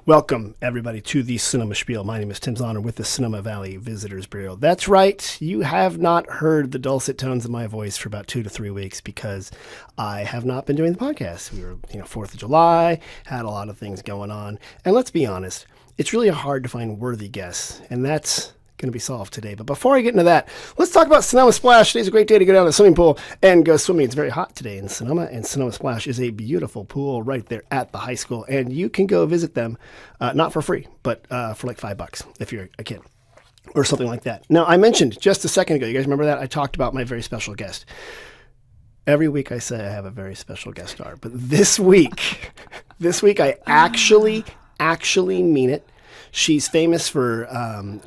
Welcome, everybody, to the Sonoma Spiel. My name is Tim Zahner with the Sonoma Valley Visitors Bureau. That's right. You have not heard the dulcet tones of my voice for about 2 to 3 weeks because I have not been doing the podcast. We were, 4th of July, had a lot of things going on. And let's be honest, it's really hard to find worthy guests, and that's going to be solved today. But before I get into that, let's talk about Sonoma Splash. Today's a great day to go down to the swimming pool and go swimming. It's very hot today in Sonoma, and Sonoma Splash is a beautiful pool right there at the high school, and you can go visit them, not for free, but for like $5 if you're a kid or something like that. Now, I mentioned just a second ago, you guys remember that? I talked about my very special guest. Every week I say I have a very special guest star, but this week I actually mean it. She's famous for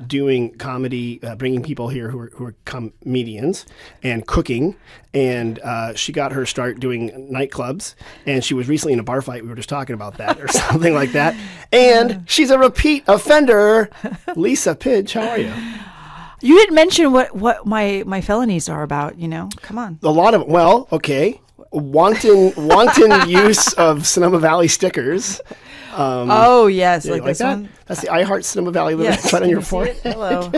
doing comedy, bringing people here who are comedians and cooking. And she got her start doing nightclubs. And she was recently in a bar fight. We were just talking about that or something like that. And she's a repeat offender. Lisa Pidge, how are you? You didn't mention what my felonies are about, Come on. A lot of, okay. Wanton use of Sonoma Valley stickers. Oh, yes. Yeah, like that? One? That's the I Heart Sonoma Valley yes. right on your forehead. Hello.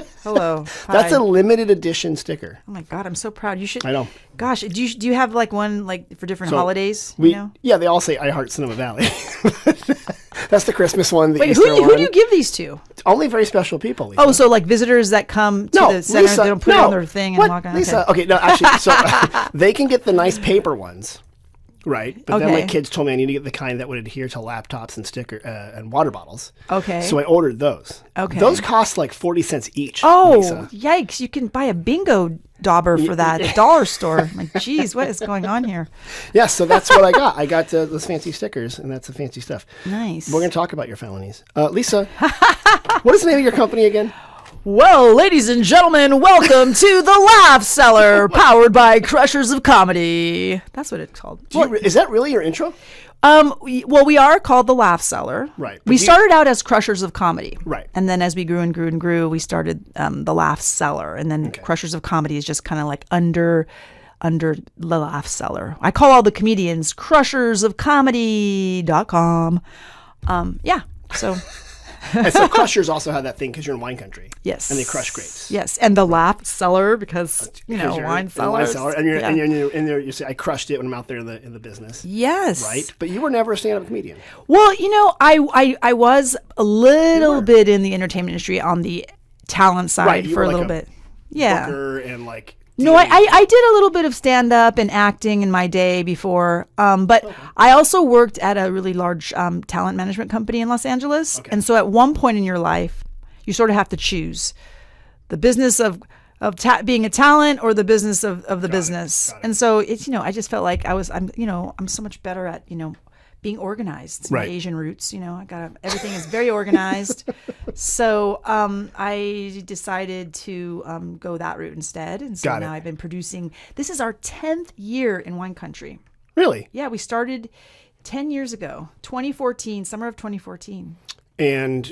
That's a limited edition sticker. Oh, my God. I'm so proud. You should. I know. Gosh, do you have like one like for different holidays? Yeah, they all say I Heart Sonoma Valley. That's the Christmas one. Wait, who do you give these to? Only very special people, Lisa. Oh, so like visitors that come to the center, Lisa, they don't put it on their thing and walk on. Lisa, okay, no, actually, so they can get the nice paper ones. Right, but then my kids told me I need to get the kind that would adhere to laptops and and water bottles. Okay. So I ordered those. Okay. Those cost like 40 cents each. Oh, Lisa. Yikes! You can buy a bingo dauber for that at the dollar store. Like, geez, what is going on here? Yeah, so that's what I got. I got those fancy stickers, and that's the fancy stuff. Nice. We're going to talk about your felonies. Lisa, what is the name of your company again? Well, ladies and gentlemen, welcome to the Laugh Cellar, powered by Crushers of Comedy. That's what it's called. Is that really your intro? We are called the Laugh Cellar. Right. We started out as Crushers of Comedy. Right. And then as we grew and grew and grew, we started the Laugh Cellar. And then Crushers of Comedy is just kind of like under the Laugh Cellar. I call all the comedians crushersofcomedy.com. So... And so Crushers also have that thing because you're in wine country. Yes. And they crush grapes. Yes. And the Laugh Cellar because wine cellar. And you're you say, I crushed it when I'm out there in the business. Yes. Right? But you were never a stand-up comedian. Well, I was a little bit in the entertainment industry on the talent side for a little bit. Yeah. Booker and like... No, I did a little bit of stand-up and acting in my day before, but I also worked at a really large talent management company in Los Angeles. Okay. And so at one point in your life, you sort of have to choose the business of being a talent or the business of the business. Got it. And so it's, I just felt like I'm so much better at, being organized. It's my Asian roots, everything is very organized. So I decided to go that route instead. And so now I've been producing. This is our 10th year in wine country. Really? Yeah, we started 10 years ago, 2014, summer of 2014. And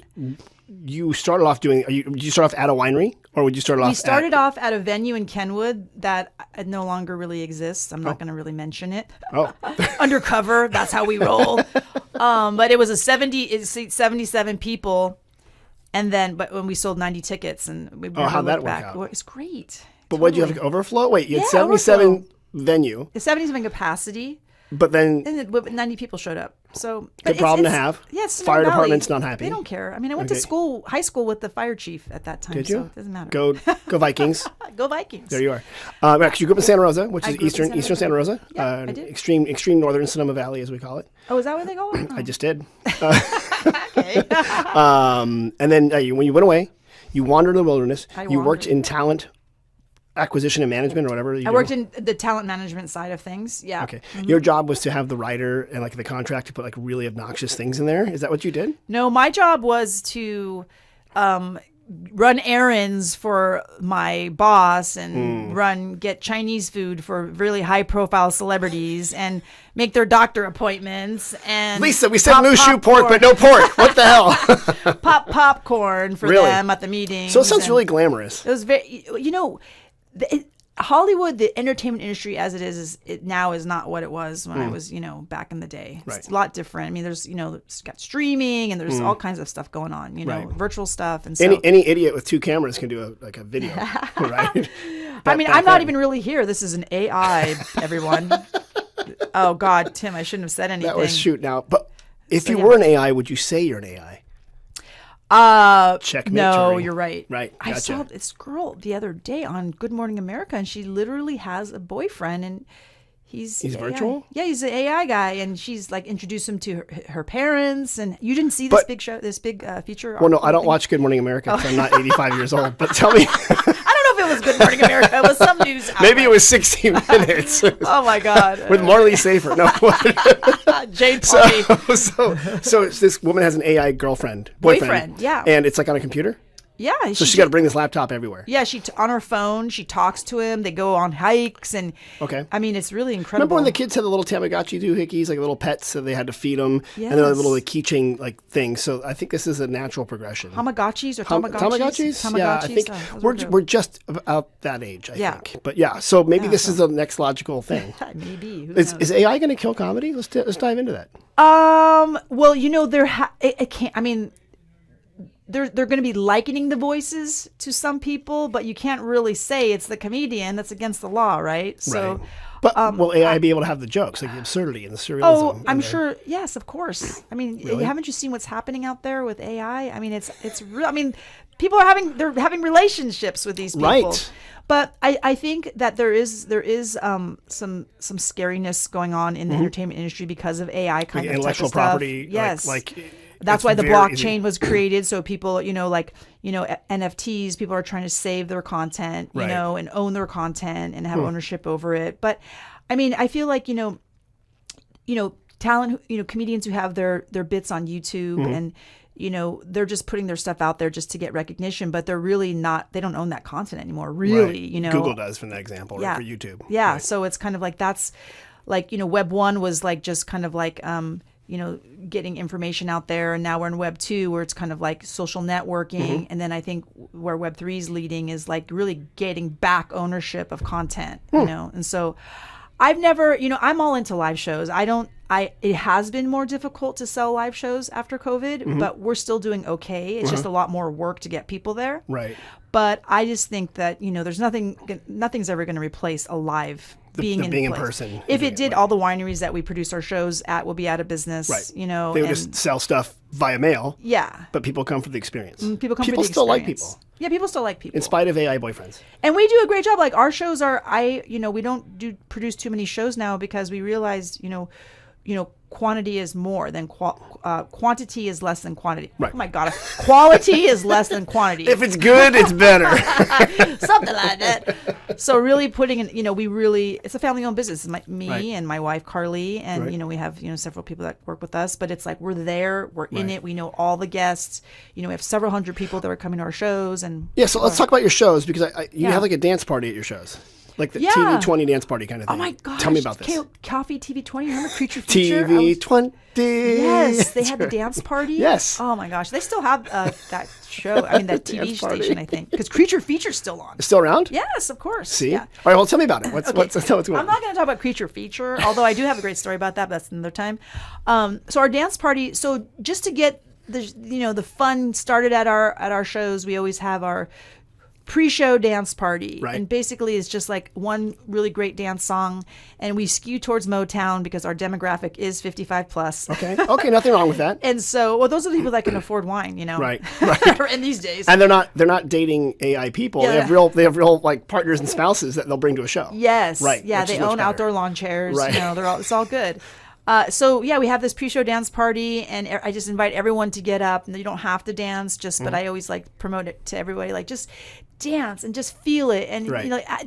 you started off did you start off at a winery or would you start off We started off at a venue in Kenwood that no longer really exists. I'm not going to really mention it. Oh. Undercover, that's how we roll. But it was 77 people. But when we sold 90 tickets and we how'd that work out? Well, it's great. But what did you have to overflow? Wait, you had 77 venue. It's 77 capacity. But then 90 people showed up. So good problem to have. Yes, fire department's not happy. They don't care. I mean, I went to high school with the fire chief at that time. Did you? So it doesn't matter. Go Vikings. Go Vikings. There you are. Actually, you grew up in Santa Rosa, which is eastern Santa Rosa. Yeah, I did. Extreme northern Sonoma Valley, as we call it. Oh, is that what they call it? I just did. Okay. And then when you went away, you wandered in the wilderness. You worked in talent acquisition and management or whatever. I worked in the talent management side of things. Yeah. Okay. Mm-hmm. Your job was to have the writer and like the contract to put like really obnoxious things in there. Is that what you did? No, my job was to run errands for my boss and get Chinese food for really high profile celebrities and make their doctor appointments and Lisa, we said no shoe pork, but no pork. What the hell? Pop popcorn for them at the meetings. So it sounds really glamorous. It was very, Hollywood, the entertainment industry as it is it now is not what it was when I was, back in the day. Right. It's a lot different. I mean, there's, it's got streaming and there's all kinds of stuff going on, Right. virtual stuff. And so Any idiot with 2 cameras can do a video, right? I mean, I'm not even really here. This is an AI, everyone. Oh God, Tim, I shouldn't have said anything. That was shooting out. But if you were an AI, would you say you're an AI? Checkmate. No, Turing. you're right. Right. I Gotcha. saw this girl the other day on Good Morning America, and she literally has a boyfriend, and he's AI. virtual? Yeah, he's an AI guy, and she's like introduced him to her parents. And you didn't see this big show, this big feature. Well, no, I don't watch Good Morning America because I'm not 85 years old. But tell me. I don't know if it was Good Morning America. It was some news outlet. Maybe it was 60 Minutes. Oh my God. With Marley Safer. No. Jade Party. So this woman has an AI boyfriend. Yeah. And it's like on a computer? Yeah. So she's got to bring this laptop everywhere. Yeah, on her phone, she talks to him. They go on hikes, and Okay. I mean, it's really incredible. Remember when the kids had the little Tamagotchi doohickeys, like little pets, so they had to feed them, and then a little keychain like thing. So I think this is a natural progression. Tamagotchis or Tamagotchis? Yeah, I think we're just about that age. I think. But yeah, so maybe this is the next logical thing. Maybe. Who Is AI going to kill comedy? Let's dive into that. Well, it can't. I mean, they're going to be likening the voices to some people, but you can't really say it's the comedian. That's against the law, right? So, right. But will AI be able to have the jokes, like the absurdity and the surrealism? Oh, I'm sure. Yes, of course. I mean, haven't you seen what's happening out there with AI? I mean, it's real. I mean, people are having relationships with these people. Right. But I think that there is some scariness going on in the entertainment industry because of AI kind of intellectual type of property. Stuff. Yes. Like that's why the blockchain was created, so people, NFTs, people are trying to save their content, Right. And own their content and have ownership over it. But I mean, I feel like, talent, comedians who have their bits on YouTube and they're just putting their stuff out there just to get recognition, but they're really not, they don't own that content anymore, really, Right. Google does for that example, right, for YouTube. Yeah. Right. So it's kind of like, that's like, Web 1 was like, just kind of like, getting information out there. And now we're in Web 2 where it's kind of like social networking. And then I think where Web 3 is leading is like really getting back ownership of content, And so I've never, I'm all into live shows. It has been more difficult to sell live shows after COVID, but we're still doing okay. It's just a lot more work to get people there. Right. But I just think that, there's nothing's ever going to replace a live being in person. If it did, all the wineries that we produce our shows at will be out of business. Right. They would just sell stuff via mail. Yeah. But people come for the experience. People come for the People still like experience. people. Yeah, people still like people. In spite of AI boyfriends. And we do a great job. Like our shows are, we don't produce too many shows now because we realized, quantity is more than quantity is less than quantity. Right. Oh my God. Quality is less than quantity. If it's good, it's better. Something like that. So really putting in, it's a family owned business. It's me and my wife, Carly. And, we have, several people that work with us, but it's like, we're there, we're in it. We know all the guests, we have several hundred people that are coming to our shows. And yeah. So let's talk about your shows because you have like a dance party at your shows. Like the TV 20 dance party kind of thing. Oh my gosh. Tell me about this. Coffee TV 20. Remember Creature Feature? TV 20. Yes. They had the dance party. Yes. Oh my gosh. They still have that show. I mean, that TV station, I think. Because Creature Feature's still on. It's still around? Yes, of course. See? Yeah. All right. Well, tell me about it. What's going on? I'm not going to talk about Creature Feature, although I do have a great story about that, but that's another time. So our dance party, so just to get the fun started at our shows, we always have our pre-show dance party. Right. And basically it's just like one really great dance song, and we skew towards Motown because our demographic is 55 plus. Okay, nothing wrong with that. And so, those are the people that can afford wine, Right. in these days. And they're not dating AI people. Yeah. They have real like partners and spouses that they'll bring to a show. Yes. Right. Yeah, which they is much own better. outdoor lawn chairs. Right. It's all good. So yeah, we have this pre-show dance party, and I just invite everyone to get up. And you don't have to dance, but I always like promote it to everybody, like just dance and just feel it, and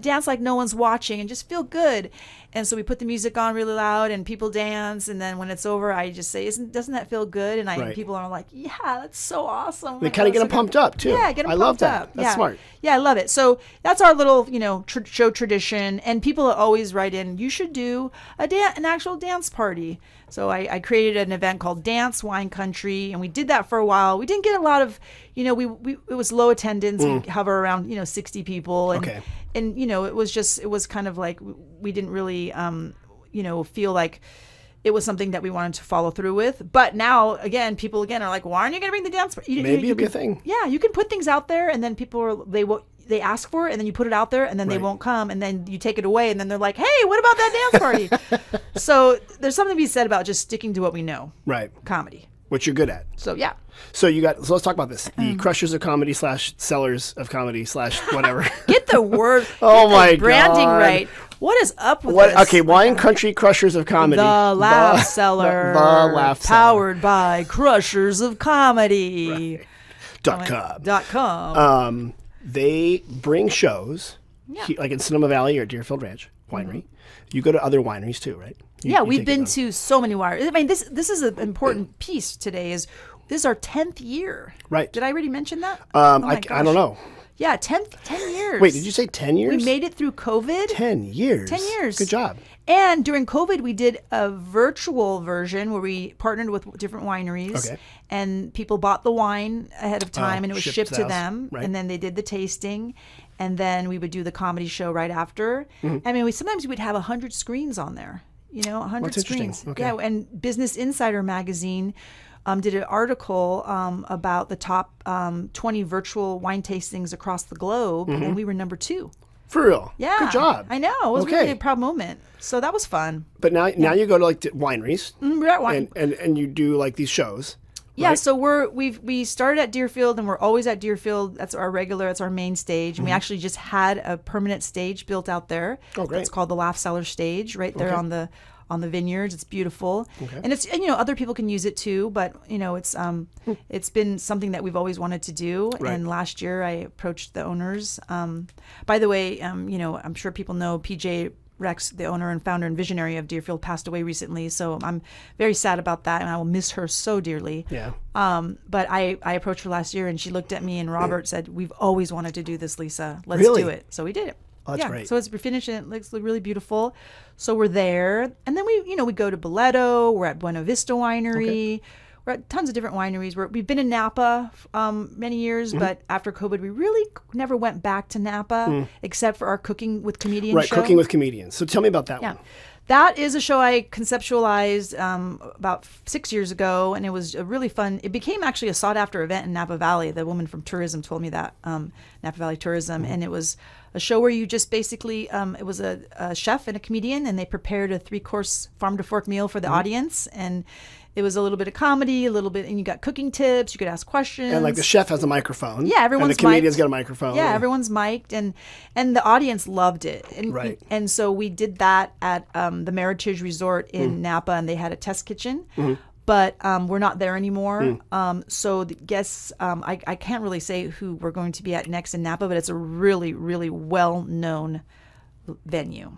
dance like no one's watching, and just feel good. And so we put the music on really loud, and people dance. And then when it's over, I just say, doesn't that feel good? And people are like, yeah, that's so awesome. They kind of get them pumped up too. Yeah, get them I pumped love that. up. That's smart. Yeah, I love it. So that's our little, show tradition. And people always write in, you should do an actual dance party. So I created an event called Dance Wine Country, and we did that for a while. We didn't get a lot of, it was low attendance. We hover around, 60 people. And and it was kind of like we didn't really feel like it was something that we wanted to follow through with. But now, again, people are like, why aren't you going to bring the dance? Maybe a good thing. Yeah, you can put things out there, and then they ask for it, and then you put it out there, and then they won't come, and then you take it away, and then they're like, hey, what about that dance party? So there's something to be said about just sticking to what we know. Right. Comedy. What you're good at. So, yeah. So let's talk about this. The Crushers of Comedy / Sellers of Comedy / whatever. Get the word. Oh my branding God. Right. What is up with this? Okay, Wine Country Crushers of Comedy. The Laugh Cellar. The Laugh Cellar. Powered by Crushers of Comedy. Right. .com. They bring shows, like in Sonoma Valley or Deerfield Ranch Winery. You go to other wineries too, right? We've been to so many wineries. I mean, this is an important piece today. This is our 10th year. Right. Did I already mention that? I don't know. Yeah, 10 years. Wait, did you say 10 years? We made it through COVID. 10 years. 10 years. Good job. And during COVID, we did a virtual version where we partnered with different wineries. Okay. And people bought the wine ahead of time, and it was shipped to them. Right. And then they did the tasting. And then we would do the comedy show right after. Mm-hmm. I mean, sometimes we'd have 100 screens on there. 100 screens. Okay. Yeah, and Business Insider magazine did an article about the top 20 virtual wine tastings across the globe, and we were number 2. For real? Yeah. Good job. I know. It was really a proud moment. So that was fun. But now you go to like wineries. We're at wine. And you do like these shows. Yeah, right? So we started at Deerfield, and we're always at Deerfield. That's our main stage. And we actually just had a permanent stage built out there. Oh, great. It's called the Laugh Cellar stage right there on the vineyards. It's beautiful. Okay. And it's other people can use it too, but it's been something that we've always wanted to do. Right. And last year I approached the owners. By the way, I'm sure people know PJ Rex, the owner and founder and visionary of Deerfield, passed away recently. So I'm very sad about that, and I will miss her so dearly. Yeah. But I approached her last year, and she looked at me, and Robert said, "We've always wanted to do this, Lisa. Let's do it." So we did it. Oh, that's great. So it's finished, and it looks really beautiful. So we're there, and then we go to Boleto. We're at Buena Vista Winery. Okay. We're at tons of different wineries. We've been in Napa many years, but after COVID, we really never went back to Napa except for our Cooking with Comedians show. Right, Cooking with Comedians. So tell me about that one. That is a show I conceptualized about 6 years ago, and it was a really fun. It became actually a sought-after event in Napa Valley. The woman from tourism told me that, Napa Valley Tourism, and it was a show where you just basically, it was a chef and a comedian, and they prepared a 3-course farm-to-fork meal for the audience, and it was a little bit of comedy, and you got cooking tips. You could ask questions. And like the chef has a microphone. Yeah, everyone's and the comedian's got a microphone. Yeah, everyone's mic'd, and the audience loved it. And, right. And so we did that at the Meritage Resort in Napa, and they had a test kitchen. But we're not there anymore. So the guests, I can't really say who we're going to be at next in Napa, but it's a really, really well-known venue.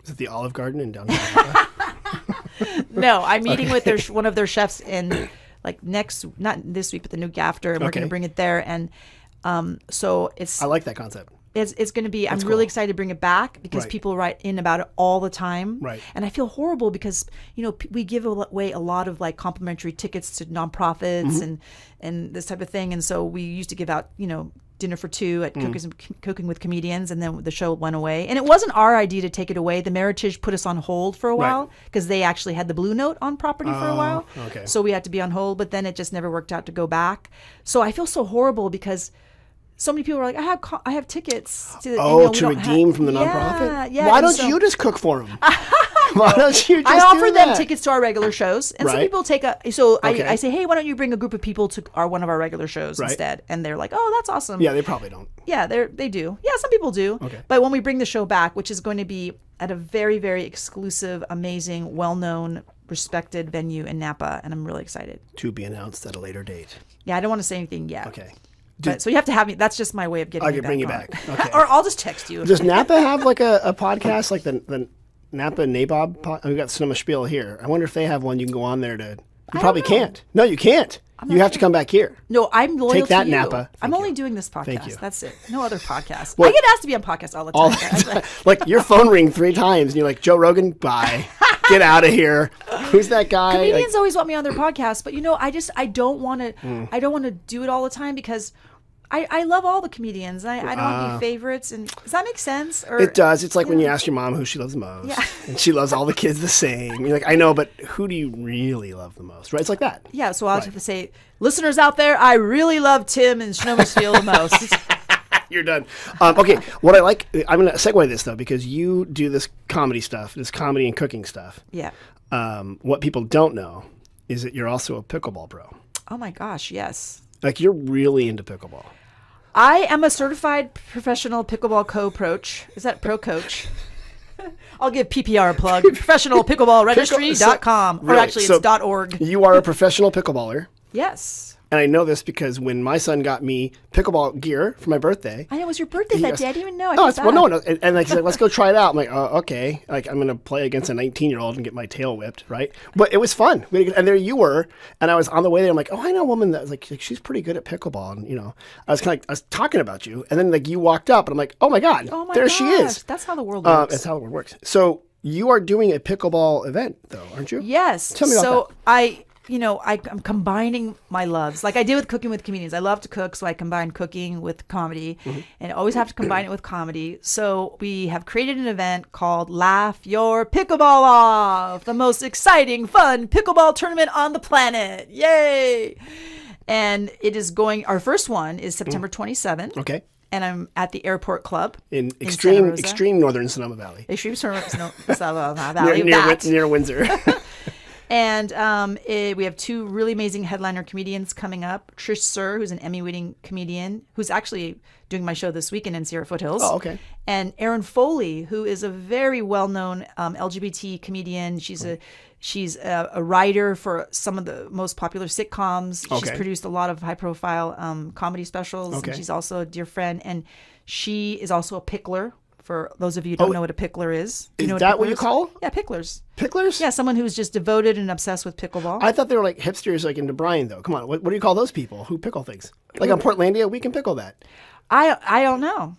Is it the Olive Garden in downtown Napa? No, I'm meeting with one of their chefs in not this week, but the week after, and we're going to bring it there. And so I like that concept. It's going to be. I'm really excited to bring it back because people write in about it all the time. Right. And I feel horrible because we give away a lot of like complimentary tickets to nonprofits and this type of thing. And so we used to give out dinner for 2 at Cooking with Comedians, and then the show went away. And it wasn't our idea to take it away. The Meritage put us on hold for a while because they actually had the Blue Note on property for a while. Okay. So we had to be on hold, but then it just never worked out to go back. So I feel so horrible because so many people were like, I have tickets to redeem from the nonprofit. Yeah. Why don't you just cook for them? Why don't you just I offer do them that? tickets to our regular shows, and some people take I say, hey, why don't you bring a group of people to one of our regular shows instead? And they're like, oh, that's awesome. Yeah, they probably don't. Yeah, they do. Yeah, some people do. Okay. But when we bring the show back, which is going to be at a very, very exclusive, amazing, well-known, respected venue in Napa, and I'm really excited. To be announced at a later date. Yeah, I don't want to say anything yet. Okay. So you have to have me. That's just my way of getting you back. Bring you back. Okay. Or I'll just text you. Does Napa have like a podcast like the Napa Nabob? We've got Sonoma Spiel here. I wonder if they have one you can go on there to. You probably can't. No, you can't. You have to come back here. No, I'm loyal Take that, to you. Napa. I'm only doing this podcast. Thank you. That's it. No other podcast. I get asked to be on podcasts all the time. Like your phone ring 3 times and you're like, Joe Rogan, bye. Get out of here. Who's that guy? Comedians always want me on their podcast, but I don't want to. I don't want to do it all the time because I love all the comedians. I don't have any favorites. And does that make sense? Or, It does. It's like when you ask your mom who she loves the most, and she loves all the kids the same. You're like, I know, but who do you really love the most? Right? It's like that. Yeah. So I'll have to say, listeners out there, I really love Tim and Sonoma Spiel the most. You're done. Okay. What I like, I'm going to segue this though, because you do this comedy stuff, this comedy and cooking stuff. Yeah. What people don't know is that you're also a pickleball pro. Oh my gosh. Yes. Like you're really into pickleball. I am a certified professional pickleball co-coach. Is that pro coach? I'll give PPR a plug. Professionalpickleballregistry.com. Really? Or actually, it's .org. You are a professional pickleballer. Yes. And I know this because when my son got me pickleball gear for my birthday. I know, it was your birthday that day. I didn't even know. No. And like, he's like, let's go try it out. I'm like, okay. Like, I'm going to play against a 19-year-old and get my tail whipped, right? But it was fun. And there you were. And I was on the way there. I'm like, oh, I know a woman that's like she's pretty good at pickleball. And, I was I was talking about you. And then like you walked up and I'm like, oh my God, there she is. That's how the world works. That's how the world works. So you are doing a pickleball event though, aren't you? Yes. Tell me about that. I'm combining my loves like I did with Cooking with Comedians. I love to cook, so I combine cooking with comedy, and always have to combine it with comedy. So we have created an event called Laugh Your Pickleball Off, the most exciting, fun pickleball tournament on the planet. Yay! And it is our first one is September 27th. Okay. And I'm at the Airport Club in extreme northern Sonoma Valley. Extreme Sonoma Valley. near Windsor. And we have two really amazing headliner comedians coming up. Trish Sir, who's an Emmy-winning comedian, who's actually doing my show this weekend in Sierra Foothills. Oh, okay. And Erin Foley, who is a very well-known LGBT comedian. She's a writer for some of the most popular sitcoms. Okay. She's produced a lot of high-profile comedy specials. Okay. And she's also a dear friend. And she is also a pickler. For those of you who don't know what a pickler is. Is that what you call? Yeah, picklers. Picklers? Yeah, someone who's just devoted and obsessed with pickleball. I thought they were like hipsters like into Brian, though. Come on. What do you call those people who pickle things? Like on Portlandia, we can pickle that. I don't know.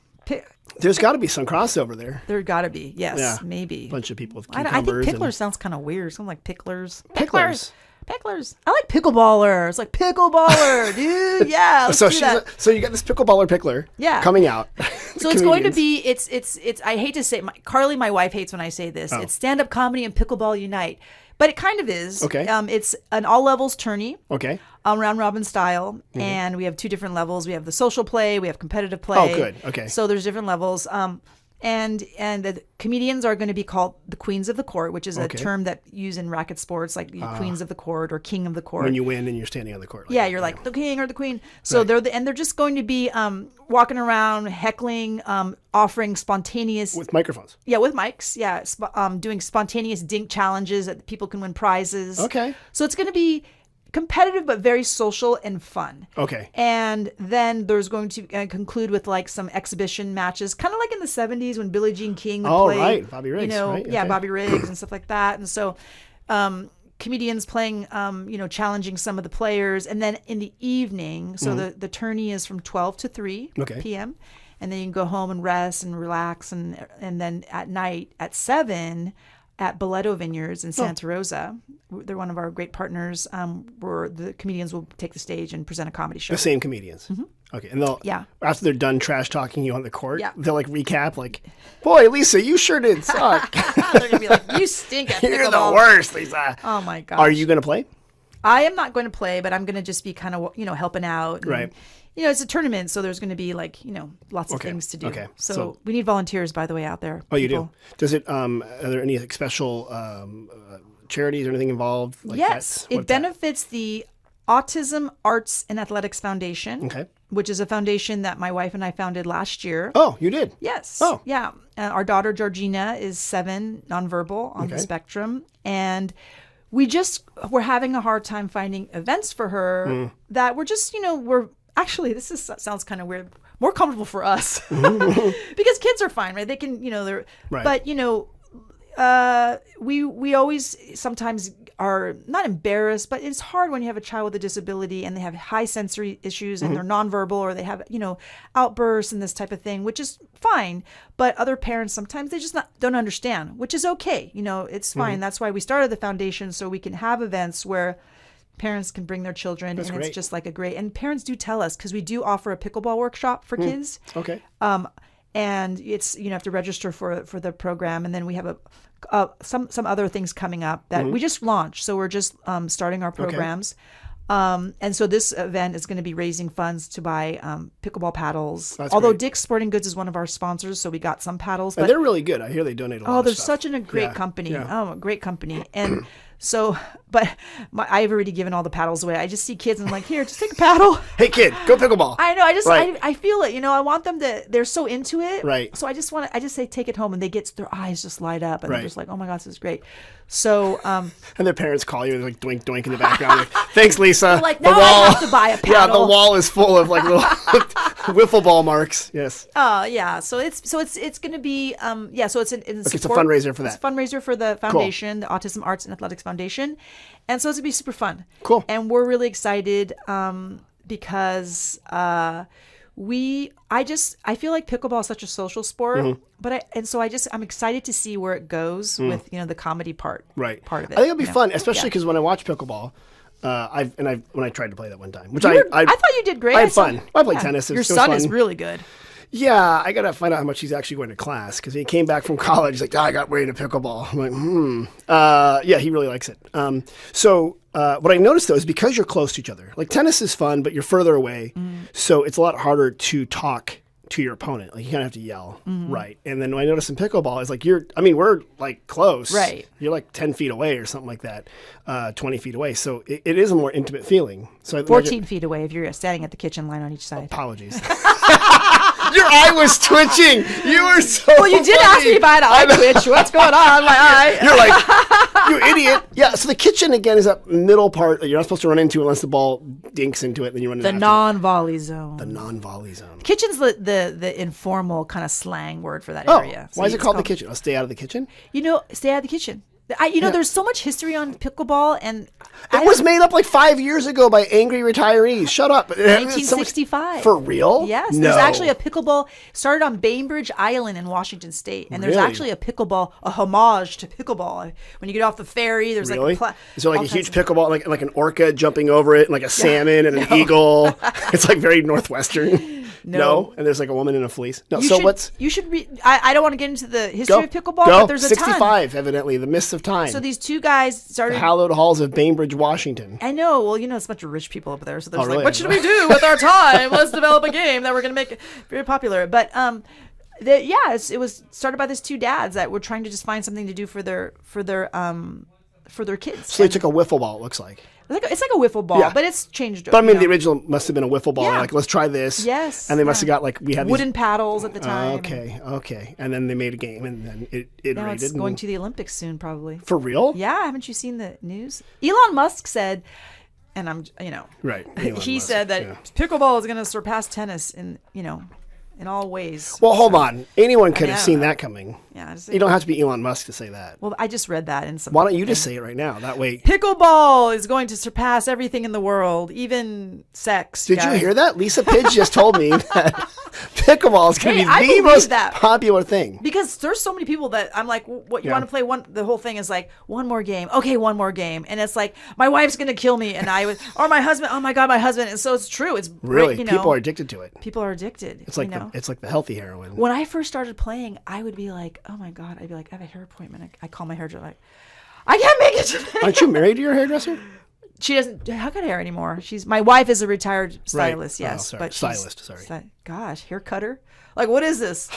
There's got to be some crossover there. There got to be. Yes, Yeah. maybe. A bunch of people with I cucumbers. think picklers sounds kind of weird. Something like picklers. Picklers. Picklers. I like pickleballer. It's like pickleballer, dude. Yeah. Let's do that. So you got this pickleballer pickler coming out. So it's going to be, it's, I hate to say, Carly, my wife, hates when I say this. It's stand-up comedy and pickleball unite. But it kind of is. Okay. It's an all-levels tourney. Okay. Round robin style. And we have two different levels. We have the social play. We have competitive play. Oh, good. Okay. So there's different levels. And the comedians are going to be called the Queens of the Court, which is a term that used in racket sports, like Queens of the Court or King of the Court. When you win and you're standing on the court. Like you're like the king or the queen. So they're just going to be walking around, heckling, offering spontaneous with microphones. Yeah, with mics. Yeah, doing spontaneous dink challenges that people can win prizes. Okay. So it's going to be competitive but very social and fun. Okay. And then there's going to conclude with like some exhibition matches, kind of like in the 70s when Billie Jean King would play. Right. Bobby Riggs, right? Yeah, Okay. Bobby Riggs and stuff like that. And so comedians playing, challenging some of the players. And then in the evening, so the tourney is from 12 to 3 p.m. And then you can go home and rest and relax. And then at night at 7 at Boleto Vineyards in Santa Rosa. They're one of our great partners, where the comedians will take the stage and present a comedy show. The same comedians. Mm-hmm. Okay. And they'll, after they're done trash talking you on the court, they'll like recap like, boy, Lisa, you sure did suck. They're going to be like, you stink at You're pickleball. the worst, Lisa. Oh my gosh. Are you going to play? I am not going to play, but I'm going to just be kind of, helping out. And, right. It's a tournament, so there's going to be like, lots of things to do. Okay. So we need volunteers, by the way, out there. Oh, you do? Does it, are there any like special charities or anything involved? Like yes. It benefits the Autism Arts and Athletics Foundation, which is a foundation that my wife and I founded last year. Oh, you did? Yes. Oh. Yeah. Our daughter, Georgina, is 7, nonverbal on the spectrum. And we're having a hard time finding events for her that we're just, actually, sounds kind of weird. More comfortable for us because kids are fine, right? They can, they're. Right. But we always sometimes are not embarrassed, but it's hard when you have a child with a disability and they have high sensory issues and they're nonverbal or they have outbursts and this type of thing, which is fine. But other parents sometimes they just don't understand, which is okay. It's fine. That's why we started the foundation, so we can have events where Parents can bring their children, and great. it's just like a great. And parents do tell us because we do offer a pickleball workshop for kids. Okay. And it's you have to register for the program, and then we have some other things coming up that we just launched. So we're just starting our programs. And so this event is going to be raising funds to buy pickleball paddles. That's Although great. Dick's Sporting Goods is one of our sponsors, so we got some paddles. And But they're really good. I hear they donate a lot. oh, of they're stuff. such a great company. Yeah. Oh, a great company. And so, but I've already given all the paddles away. I just see kids and I'm like, here, just take a paddle. Hey, kid, go pickleball. I know. Right. I feel it. I want them to. They're so into it. Right. So I just say take it home, and their eyes just light up, and Right. they're just like, oh my god, this is great. So And their parents call you and like doink doink in the background. Like, thanks, Lisa. like, now I have to buy a Yeah, the paddle. wall is full of like little wiffle ball marks. Yes. yeah. So it's going to be So it's It's a fundraiser for that. It's a fundraiser for the foundation, the Autism Arts and Athletics Foundation, and so it's gonna be super fun. Cool. And we're really excited because I feel like pickleball is such a social sport, but I'm excited to see where it goes with the comedy part of it. I think it'll be fun, especially because when I watch pickleball, when I tried to play that one time, which I thought you did great. I had fun. I played tennis. It Your was son fun. is really good. Yeah, I gotta find out how much he's actually going to class because he came back from college. He's like, I got way into pickleball. I'm like, yeah, he really likes it. So what I noticed though is because you're close to each other, like tennis is fun, but you're further away, so it's a lot harder to talk to your opponent. Like you kind of have to yell, right? And then what I noticed in pickleball is like we're like close, right? You're like 10 feet away or something like that, 20 feet away. So it is a more intimate feeling. So 14 feet away if you're standing at the kitchen line on each side. Apologies. Your eye was twitching. You were so Well, you did ask me if I had eye twitch. What's going on? My eye. You're like, you idiot. Yeah, so the kitchen, again, is that middle part that you're not supposed to run into unless the ball dinks into it. Then you run into The non-volley zone. The non-volley zone. Kitchen's the informal kind of slang word for that Oh, area. why is it called the kitchen? I'll stay out of the kitchen? Stay out of the kitchen. There's so much history on pickleball, and It was made up like 5 years ago by angry retirees. Shut up. 1965. For real? Yes. No. There's actually a pickleball started on Bainbridge Island in Washington State, and there's Really? actually a pickleball, a homage to pickleball. When you get off the ferry, there's Really? like Is there like all a huge kinds pickleball, like an orca jumping over it, and like a salmon and an eagle? It's like very Northwestern. No. And there's like a woman in a fleece. No. You So should, what's you should read? I don't want to get into the history of pickleball, Go. but there's a 65, evidently, the mists of time. So these two guys started. The hallowed halls of Bainbridge, Washington. I know. Well, it's a bunch of rich people up there, so they're really? like, "What should we do with our time? Let's develop a game that we're going to make very popular." But it was started by these two dads that were trying to just find something to do for their kids. So they took a wiffle ball, it looks like. It's like a wiffle ball, Yeah. but it's changed. But I mean, the original must have been a wiffle ball. Yeah. Like, let's try this. Yes. And they must have got like, we had wooden paddles at the time. Okay. And then they made a game and then it Now rated. it's going to the Olympics soon, probably. For real? Yeah, haven't you seen the news? Elon Musk said, and I'm, Right. Elon he Musk, said that yeah. pickleball is going to surpass tennis in all ways. Well, hold on. Anyone could I have know. seen that coming. Yeah, just, You don't have to be Elon Musk to say that. well, I just read that in some. Why don't you just say it right now? That way. Pickleball is going to surpass everything in the world, even sex. Did you guys. hear that? Lisa Pidge just told me that pickleball is going to Hey, I be the believe most that. popular thing. Because there's so many people that I'm like, what you Yeah. want to play? The whole thing is like one more game. Okay, one more game, and it's like my wife's gonna kill me, and or my husband. Oh my god, my husband. And so it's true. It's Really, great, people are addicted to it. People are addicted. It's like it's like the healthy heroin. When I first started playing, I would be like, oh my god, I'd be like, I have a hair appointment. I call my hairdresser like, I can't make it today. Aren't you married to your hairdresser? She doesn't have got hair anymore. My wife is a retired stylist. Right. Yes, Oh, sorry. but Stylist, sorry. Gosh, hair cutter. Like, what is this?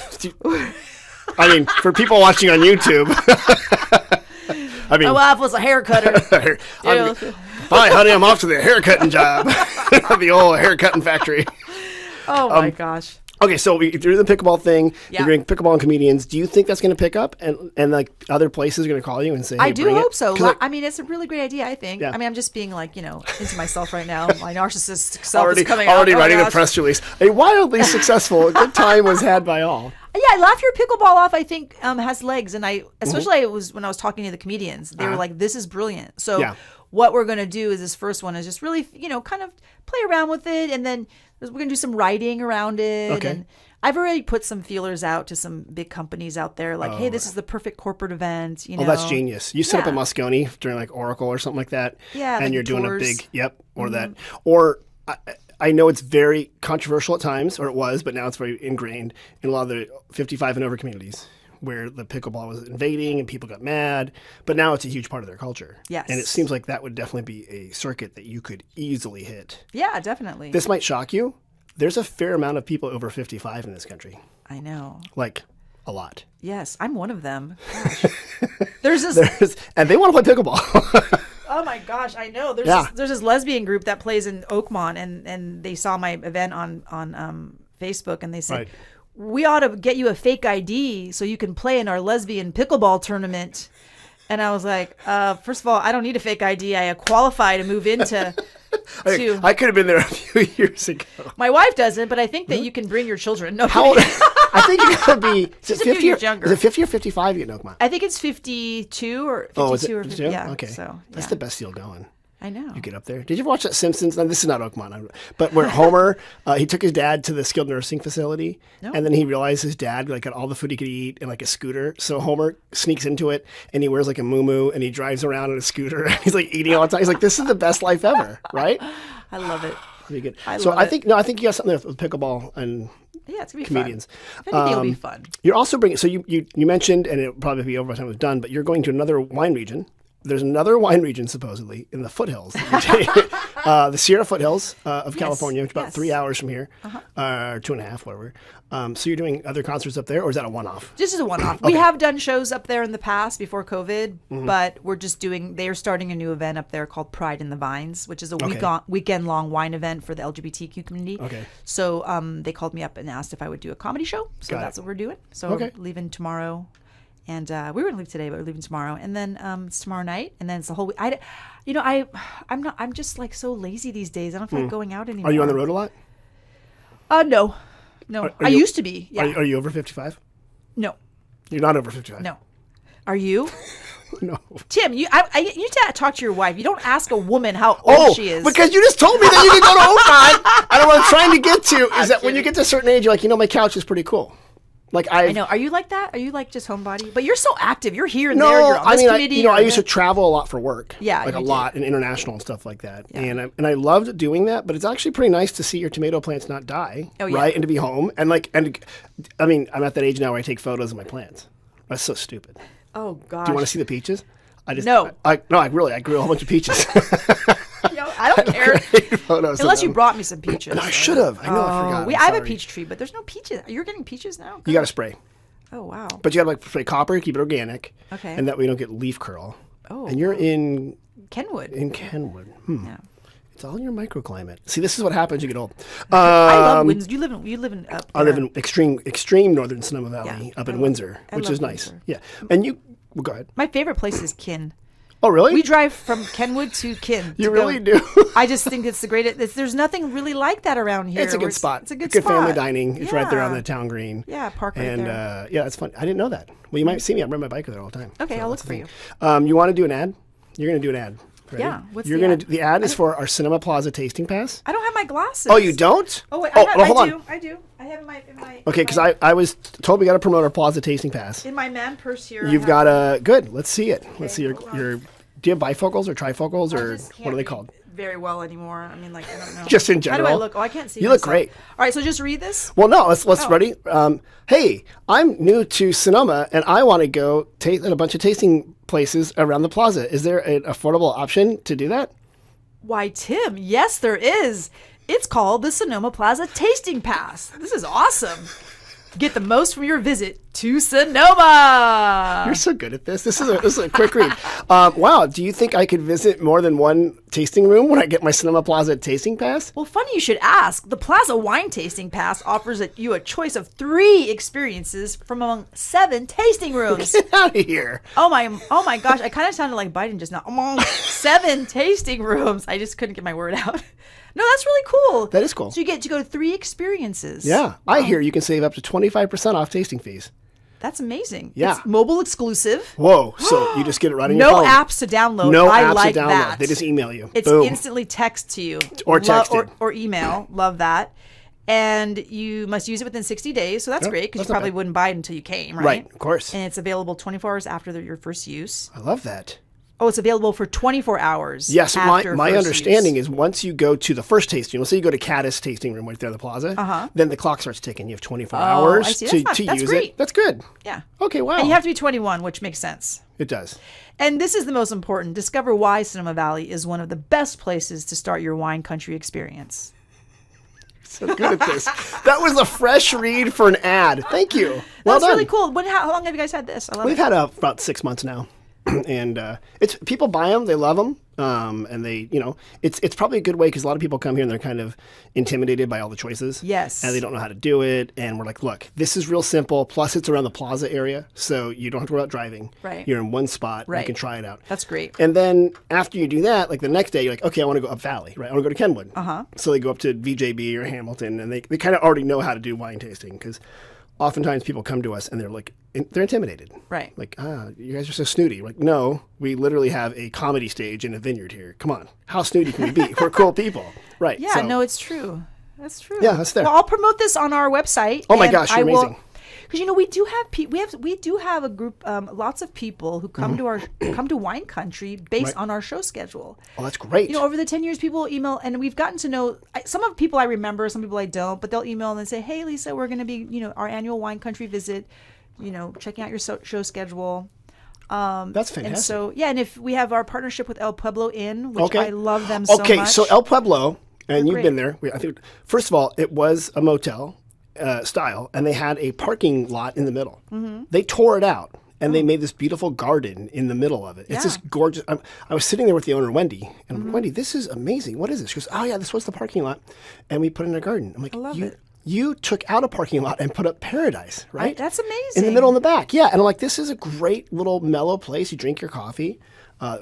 I mean, for people watching on YouTube. I mean, My wife was a hair cutter. Bye, honey. I'm off to the haircutting job. The old haircutting factory. Oh my gosh. Okay, so you're doing the pickleball thing. Yeah. You're doing pickleball and comedians. Do you think that's going to pick up, and like other places are going to call you and say, hey, I do bring it? hope so. 'Cause I mean, it's a really great idea, I think. Yeah. I mean, I'm just being like, into myself right now. My narcissistic self already is coming out. already Oh my writing a gosh. press release. A wildly successful, a good time was had by all. Yeah, Laugh Your Pickleball Off, I think, has legs. And especially when I was talking to the comedians, they were like, this is brilliant. So Yeah. what we're going to do is this first one is just really, kind of play around with it. And then we're going to do some writing around it. Okay. And I've already put some feelers out to some big companies out there. Like, hey, this is the perfect corporate event. Oh, that's genius. You set up in Moscone during like Oracle or something like that. Yeah. And like you're doing tours. a big, or that. Or I know it's very controversial at times, or it was, but now it's very ingrained in a lot of the 55 and over communities where the pickleball was invading and people got mad. But now it's a huge part of their culture. Yes. And it seems like that would definitely be a circuit that you could easily hit. Yeah, definitely. This might shock you. There's a fair amount of people over 55 in this country. I know. Like, a lot. Yes, I'm one of them. Gosh. There's this... and they want to play pickleball. Oh my gosh, I know. There's this lesbian group that plays in Oakmont, and they saw my event on Facebook, and they said, we ought to get you a fake ID so you can play in our lesbian pickleball tournament. And I was like, first of all, I don't need a fake ID. I qualify to move into... I could have been there a few years ago. My wife doesn't, but I think that you can bring your children. No, how old? I think you gotta be. Is it 50 years younger. Is it 50 or 55 you get in Oakmont? I think it's 52 or 52 or 50. Yeah. Okay. So that's the best deal going. I know. You get up there. Did you ever watch that Simpsons? No, this is not Oakmont, but where Homer he took his dad to the skilled nursing facility, and then he realized his dad like got all the food he could eat in like a scooter. So Homer sneaks into it, and he wears like a muumuu, and he drives around on a scooter. And he's like eating all the time. He's like, "This is the best life ever," right? I love it. Pretty good. I I think you got something there with pickleball and it's gonna be comedians. Fun. If anything, it'll be fun. You're also bringing. So you mentioned, and it'll probably be over by the time it's done. But you're going to another wine region. There's another wine region supposedly in the foothills, the Sierra foothills of California, which is about 3 hours from here, or 2.5, whatever. So you're doing other concerts up there, or is that a one-off? This is a one-off. We have done shows up there in the past before COVID, but we're just they're starting a new event up there called Pride in the Vines, which is a weekend-long wine event for the LGBTQ community. Okay. So they called me up and asked if I would do a comedy show. So that's what we're doing. So we're leaving tomorrow. And we were gonna leave today, but we're leaving tomorrow. And then it's tomorrow night, and then it's the whole week. I'm just like so lazy these days. I don't feel like going out anymore. Are you on the road a lot? No. I used to be. Yeah. Are you over 55? No. You're not over 55. No. Are you? No. Tim, you need to talk to your wife. You don't ask a woman how old she is. Because you just told me that you can go to Oakmont. And what I'm trying to get to is that when you get to a certain age, you're like, my couch is pretty cool. Like I know. Are you like that? Are you like just homebody? But you're so active. You're here and there. You're on this committee. I used to travel a lot for work. Yeah, like a lot and international and stuff like that. Yeah. And I loved doing that. But it's actually pretty nice to see your tomato plants not die, right? And to be home I'm at that age now where I take photos of my plants. That's so stupid. Oh God. Do you want to see the peaches? No. I grew a whole bunch of peaches. I don't care. Unless you brought me some peaches. No, I should have. I know. I forgot. I have a peach tree, but there's no peaches. You're getting peaches now? You got to spray. Oh, wow. But you got to spray copper, keep it organic. Okay. And that way you don't get leaf curl. Oh. And you're in... Kenwood. Yeah. It's all in your microclimate. See, this is what happens when you get old. I love Windsor. You live in up there. I live in extreme northern Sonoma Valley, up in Windsor, which is nice. Windsor. Yeah. And well, go ahead. My favorite place is Kin. Oh, really? We drive from Kenwood to Kin. You really do? I just think it's the greatest. There's nothing really like that around here. It's a good spot. It's a good spot. Family dining. It's right there on the town green. Yeah, park right there. And it's fun. I didn't know that. Well, you might see me. I ride my bike there all the time. Okay, I'll look for you. You want to do an ad? You're going to do an ad. Ready? Yeah. What's the ad? The ad is for our Sonoma Plaza tasting pass. I don't have my glasses. Oh, you don't? Oh, wait. I do. I have in my okay, because I was told we got to promote our Plaza tasting pass. In my man purse here. You've got a... Good. Let's see it. Okay, let's see your... Do you have bifocals or trifocals or what are they called? Very well anymore. I mean, I don't know. Just in general. How do I look? Oh, I can't see. You look great. All right, so just read this. Well, no. Let's ready. Hey, I'm new to Sonoma and I want to go taste at a bunch of tasting places around the plaza. Is there an affordable option to do that? Why, Tim? Yes, there is. It's called the Sonoma Plaza Tasting Pass. This is awesome. Get the most from your visit to Sonoma. You're so good at this. This is a quick read. Wow. Do you think I could visit more than one tasting room when I get my Sonoma Plaza tasting pass? Well, funny you should ask. The Plaza Wine Tasting Pass offers you a choice of 3 experiences from among 7 tasting rooms. Get out of here. Oh my gosh. I kind of sounded like Biden just now. Among 7 tasting rooms. I just couldn't get my word out. No, that's really cool. That is cool. So you get to go to 3 experiences. Yeah. Wow. I hear you can save up to 25% off tasting fees. That's amazing. Yeah. It's mobile exclusive. Whoa. So you just get it right on your No phone. apps to download. No I apps like to download. that. They just email you. It's Boom. instantly text to you. Or texted. Or email. Love that. And you must use it within 60 days. So that's great because that's you not probably bad. wouldn't buy it until you came, right? Right, of course. And it's available 24 hours after your first use. I love that. Oh, it's available for 24 hours. Yes, after my first understanding use. is once you go to the first tasting, let's say you go to Caddis tasting room right there at the plaza, then the clock starts ticking. You have 24 hours I see. to That's use great. it. That's good. Yeah. Okay, wow. And you have to be 21, which makes sense. It does. And this is the most important. Discover why Sonoma Valley is one of the best places to start your wine country experience. So good at this. That was a fresh read for an ad. Thank you. Well That's done. really cool. How long have you guys had this? I love We've it. had about 6 months now. And it's people buy them, they love them, and they, it's probably a good way because a lot of people come here and they're kind of intimidated by all the choices. Yes. And they don't know how to do it. And we're like, look, this is real simple. Plus, it's around the plaza area, so you don't have to worry about driving. Right. You're in one spot. Right. You can try it out. That's great. And then after you do that, like the next day, you're like, okay, I want to go up Valley, right? I want to go to Kenwood. So they go up to VJB or Hamilton, and they kind of already know how to do wine tasting because oftentimes people come to us and they're like, they're intimidated. Right. Like, you guys are so snooty. We're like, no, we literally have a comedy stage in a vineyard here. Come on. How snooty can we be? We're cool people. Right. Yeah, so, no, it's true. That's true. Yeah, that's there. Well, I'll promote this on our website. Oh my gosh, you're amazing. Because we do have a group, lots of people who come to our come to wine country based on our show schedule. Oh, that's great. Over the 10 years, people email, and we've gotten to know some of the people I remember, some people I don't, but they'll email and say, "Hey, Lisa, we're going to be, our annual wine country visit. Checking out your show schedule." That's fantastic. And so, and if we have our partnership with El Pueblo Inn, which I love them so much. Okay, so El Pueblo, and you've great. been there. I think first of all, it was a motel style, and they had a parking lot in the middle. They tore it out, and they made this beautiful garden in the middle of it. It's this gorgeous. I was sitting there with the owner, Wendy, and I'm like, Wendy, this is amazing. What is this? She goes, oh yeah, this was the parking lot, and we put in a garden. I'm like, I love it. You took out a parking lot and put up paradise, right? That's amazing. In the middle and the back, yeah. And I'm like, this is a great little mellow place. You drink your coffee.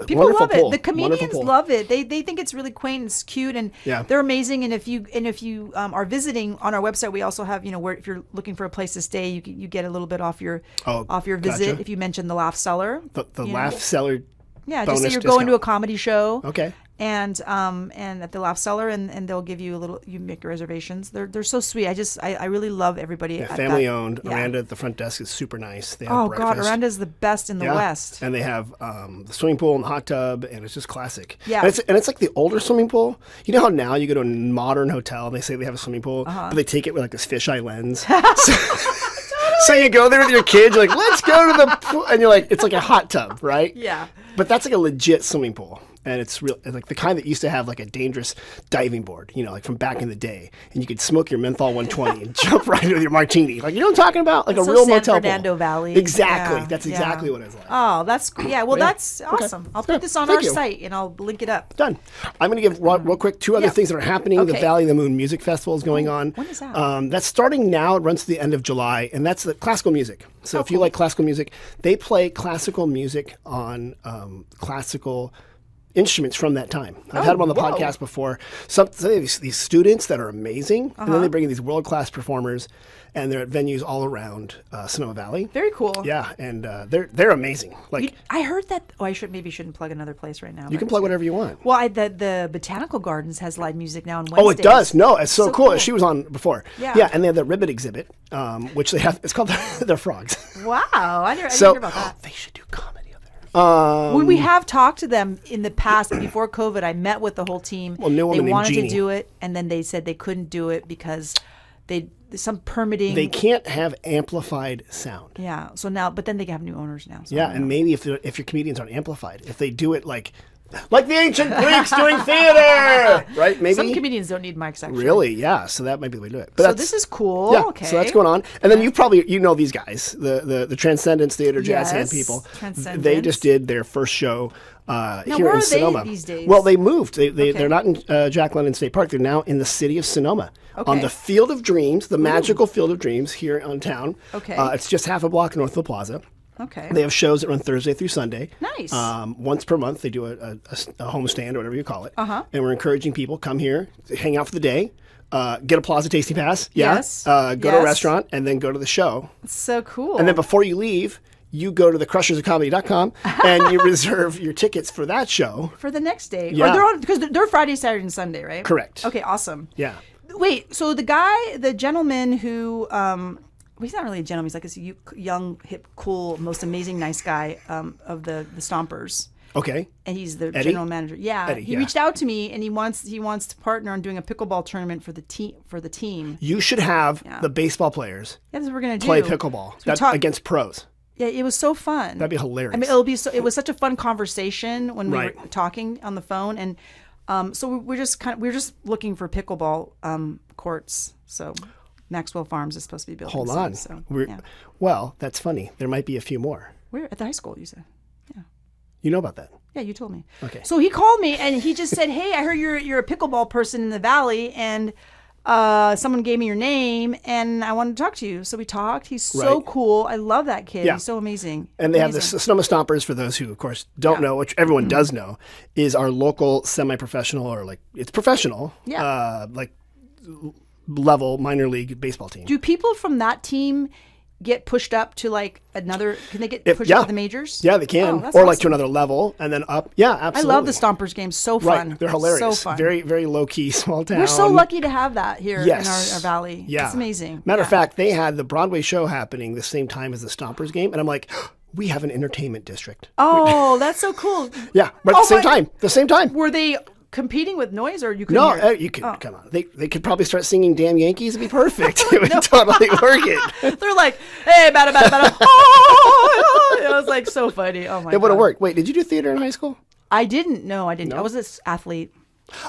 People wonderful love it. pool. The Wonderful comedians pool. love it. They think it's really quaint, it's cute, and Yeah. they're amazing. And if you are visiting on our website, we also have where if you're looking for a place to stay, you get a little bit off your visit gotcha. if you mention the Laugh Cellar. The Laugh Cellar. Yeah, just say bonus you're going to a discount. comedy show. Okay. And at the Laugh Cellar, and they'll give you you make your reservations. They're so sweet. I really love everybody. Yeah, at family that. owned. Yeah. Aranda at the front desk is super nice. They have Oh breakfast. God, Aranda's the best in the West. And they have the swimming pool and the hot tub, and it's just classic. Yeah. And it's like the older swimming pool. You know how now you go to a modern hotel and they say they have a swimming pool, but they take it with like this fisheye lens. So you go there with your kids, you're like, let's go to the pool. And you're like, it's like a hot tub, right? Yeah. But that's like a legit swimming pool. And it's real, like the kind that used to have like a dangerous diving board, like from back in the day. And you could smoke your menthol 120 and jump right with your martini. Like, you know what I'm talking about? Like That's a real San motel Fernando pool. Valley. Exactly. Yeah, That's exactly what it's like. Oh, that's Well, that's awesome. I'll put this on Thank our you. site and I'll link it up. Done. I'm going to give real quick two other Yeah. things that are happening. The Okay. Valley of the Moon Music Festival is going on. when is that? That's starting now. It runs to the end of July, and that's the classical music. So if you like classical music, they play classical music on classical instruments from that time. I've had them on the whoa. podcast before. Some of these students that are amazing, and then they bring in these world-class performers, and they're at venues all around Sonoma Valley. Very cool. Yeah, and they're amazing. Like, I heard that. Oh, I shouldn't plug another place right now. you can play whatever you want. Well, the Botanical Gardens has live music now on Wednesdays. Oh, it does. No, it's so cool. cool. She was on before. Yeah. And they have the ribbit exhibit, which they have. It's called their frogs. Wow, I didn't So hear about that. they should do comedy up there. We have talked to them in the past. Before COVID, I met with the whole team. Well, new they woman named wanted Jeannie. to do it, and then they said they couldn't do it because some permitting. They can't have amplified sound. Yeah. So now, but then they have new owners now. So I Yeah, don't and know. maybe if your comedians aren't amplified, if they do it like the ancient Greeks doing theater, right? Maybe. Some comedians don't need mics actually. Really? Yeah. So that might be the way to do it. But So that's, this is cool. Yeah. Okay. So that's going on, and then you probably know these guys, the Transcendence Theater Jazz Hand Yes, people. Transcendence. They just did their first show here where in are they Sonoma. these days? Well, they moved. Okay. They're not in Jack London State Park. They're now in the city of Sonoma, on Okay. the Field of Dreams, the magical Field of Dreams here on town. Okay. It's just half a block north of the plaza. Okay. They have shows that run Thursday through Sunday. Nice. Once per month, they do a home stand or whatever you call it. Uh-huh. And we're encouraging people, come here, hang out for the day. get a Plaza tasting pass. Yeah. Yes. Go to a restaurant and then go to the show. It's so cool. And then before you leave, you go to the crushersofcomedy.com and you reserve your tickets for that show. For the next day. Yeah. Or they're on, because they're Friday, Saturday, and Sunday, right? Correct. Okay, awesome. Yeah. Wait, so the gentleman who, well, he's not really a gentleman. He's like this young, hip, cool, most amazing, nice guy of the Stompers. Okay. And he's the Eddie? general manager. Yeah. Eddie, he reached out to me and he wants to partner on doing a pickleball tournament for the team. You should have the baseball players Yeah, that's what we're gonna do. play pickleball against pros. Yeah, it was so fun. That'd be hilarious. I mean, it was such a fun conversation when we were talking on the phone, and so we're just looking for pickleball courts. So Maxwell Farms is supposed to be building. Hold on. So, Well, that's funny. There might be a few more. We're at the high school. You said. Yeah. You know about that? Yeah, you told me. Okay. So he called me and he just said, "Hey, I heard you're a pickleball person in the valley, and someone gave me your name, and I wanted to talk to you." So we talked. He's so cool. I love that kid. Yeah. He's so amazing. And they have the Sonoma Stompers, for those who, of course, don't know, which everyone does know, is our local semi-professional, or it's professional, level minor league baseball team. Do people from that team get pushed up to another? Can they get pushed up to the majors? Yeah, they can, that's or awesome. to another level and then up. Yeah, absolutely. I love the Stompers games. So fun. Right, they're hilarious. So fun. Very, very low key, small town. We're so lucky to have that here in our valley. Yeah, it's amazing. Matter of fact, they had the Broadway show happening the same time as the Stompers game, and I'm like, we have an entertainment district. Oh, that's so cool. Yeah, but at the same time. Were they competing with noise, or you could you could come on. They could probably start singing "Damn Yankees." It'd be perfect. It would totally work it. They're like, "Hey, bada bada bada." Oh, it was like so funny. Oh my god, it would have worked. Wait, did you do theater in high school? I didn't. No, I didn't. I was an athlete.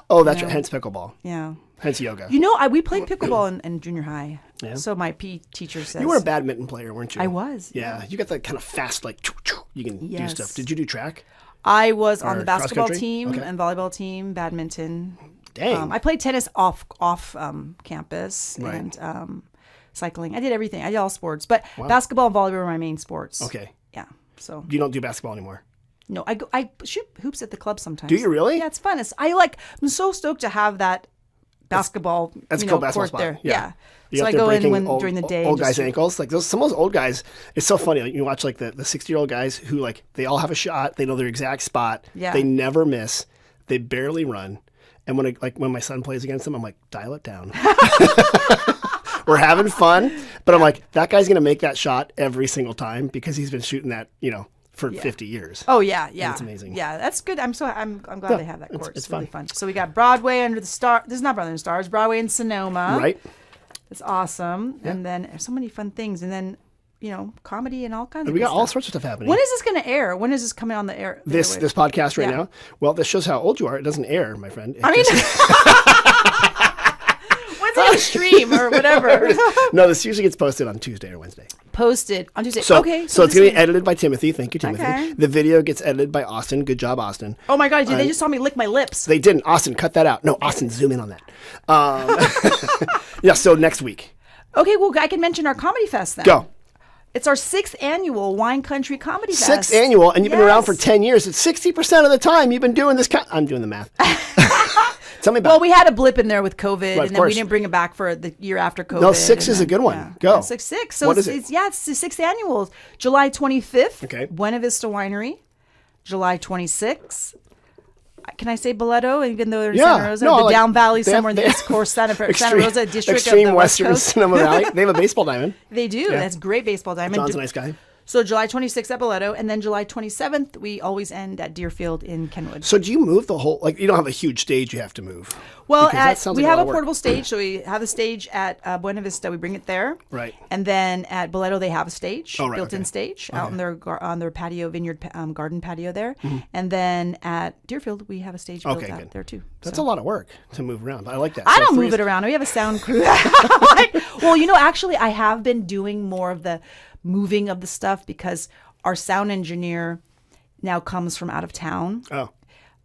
Oh, that's right. Hence pickleball. Yeah. Hence yoga. We played pickleball in junior high. Yeah. So my PE teacher says you were a badminton player, weren't you? I was. Yeah. You got that kind of fast, you can do stuff. Did you do track? I was on the basketball team and volleyball team, badminton. Dang. I played tennis off campus and cycling. I did everything. I did all sports, but basketball and volleyball were my main sports. Okay. Yeah. So you don't do basketball anymore? No, I shoot hoops at the club sometimes. Do you really? Yeah, it's fun. I'm so stoked to have that basketball. That's a cool basketball court spot. there. Yeah. So I go in during the day. Old guys' ankles, some of those old guys. It's so funny. You watch the 60-year-old guys who they all have a shot. They know their exact spot. Yeah. They never miss. They barely run. And when my son plays against them, I'm like, dial it down. We're having fun, but I'm like, that guy's gonna make that shot every single time because he's been shooting that for 50 years. Oh yeah. That's amazing. Yeah, that's good. I'm glad they have that court. It's really fun. So we got Broadway under the star. This is not Broadway under the Stars. Broadway in Sonoma. Right. It's awesome. Yeah. And then so many fun things. And then, comedy and all kinds of We got stuff. all sorts of stuff happening. When is this going to air? When is this coming on the air? This podcast right now? Well, this shows how old you are. It doesn't air, my friend. When's it stream or whatever? No, this usually gets posted on Tuesday or Wednesday. Posted on Tuesday. So it's going to be edited by Timothy. Thank you, Timothy. Okay. The video gets edited by Austin. Good job, Austin. Oh my God, they just saw me lick my lips. They didn't. Austin, cut that out. No, Austin, zoom in on that. Yeah, so next week. Okay, well, I can mention our Comedy Fest then. Go. It's our 6th annual Wine Country Comedy Fest. 6th annual, and you've been around for 10 years. It's 60% of the time you've been doing this. I'm doing the math. Tell me about it. Well, we had a blip in there with COVID, Right, and then we didn't bring it back for the year after COVID. No, 6 is a good one. Yeah. Go. 6. So what is it? It's the 6th annual. July 25th, okay. Buena Vista Winery. July 26th. Can I say Bordeaux, even though they're in Santa Rosa? The Down Valley, somewhere in the East Coast, Santa Rosa district extreme of the Western West Coast. Sonoma Valley. They have a baseball diamond. They do. Yeah. That's a great baseball diamond. John's a nice guy. So July 26th at Bordeaux, and then July 27th, we always end at Deerfield in Kenwood. So do you move the whole, you don't have a huge stage you have to move? Well, we have a portable stage, so we have a stage at Buena Vista. We bring it there. Right. And then at Bordeaux, they have a stage, built-in stage, out on their patio, vineyard garden patio there. Mm-hmm. And then at Deerfield, we have a stage built out there too. That's a lot of work to move around. I like that. I don't move it around. We have a sound crew. Well, actually, I have been doing more of the moving of the stuff because our sound engineer now comes from out of town. Oh.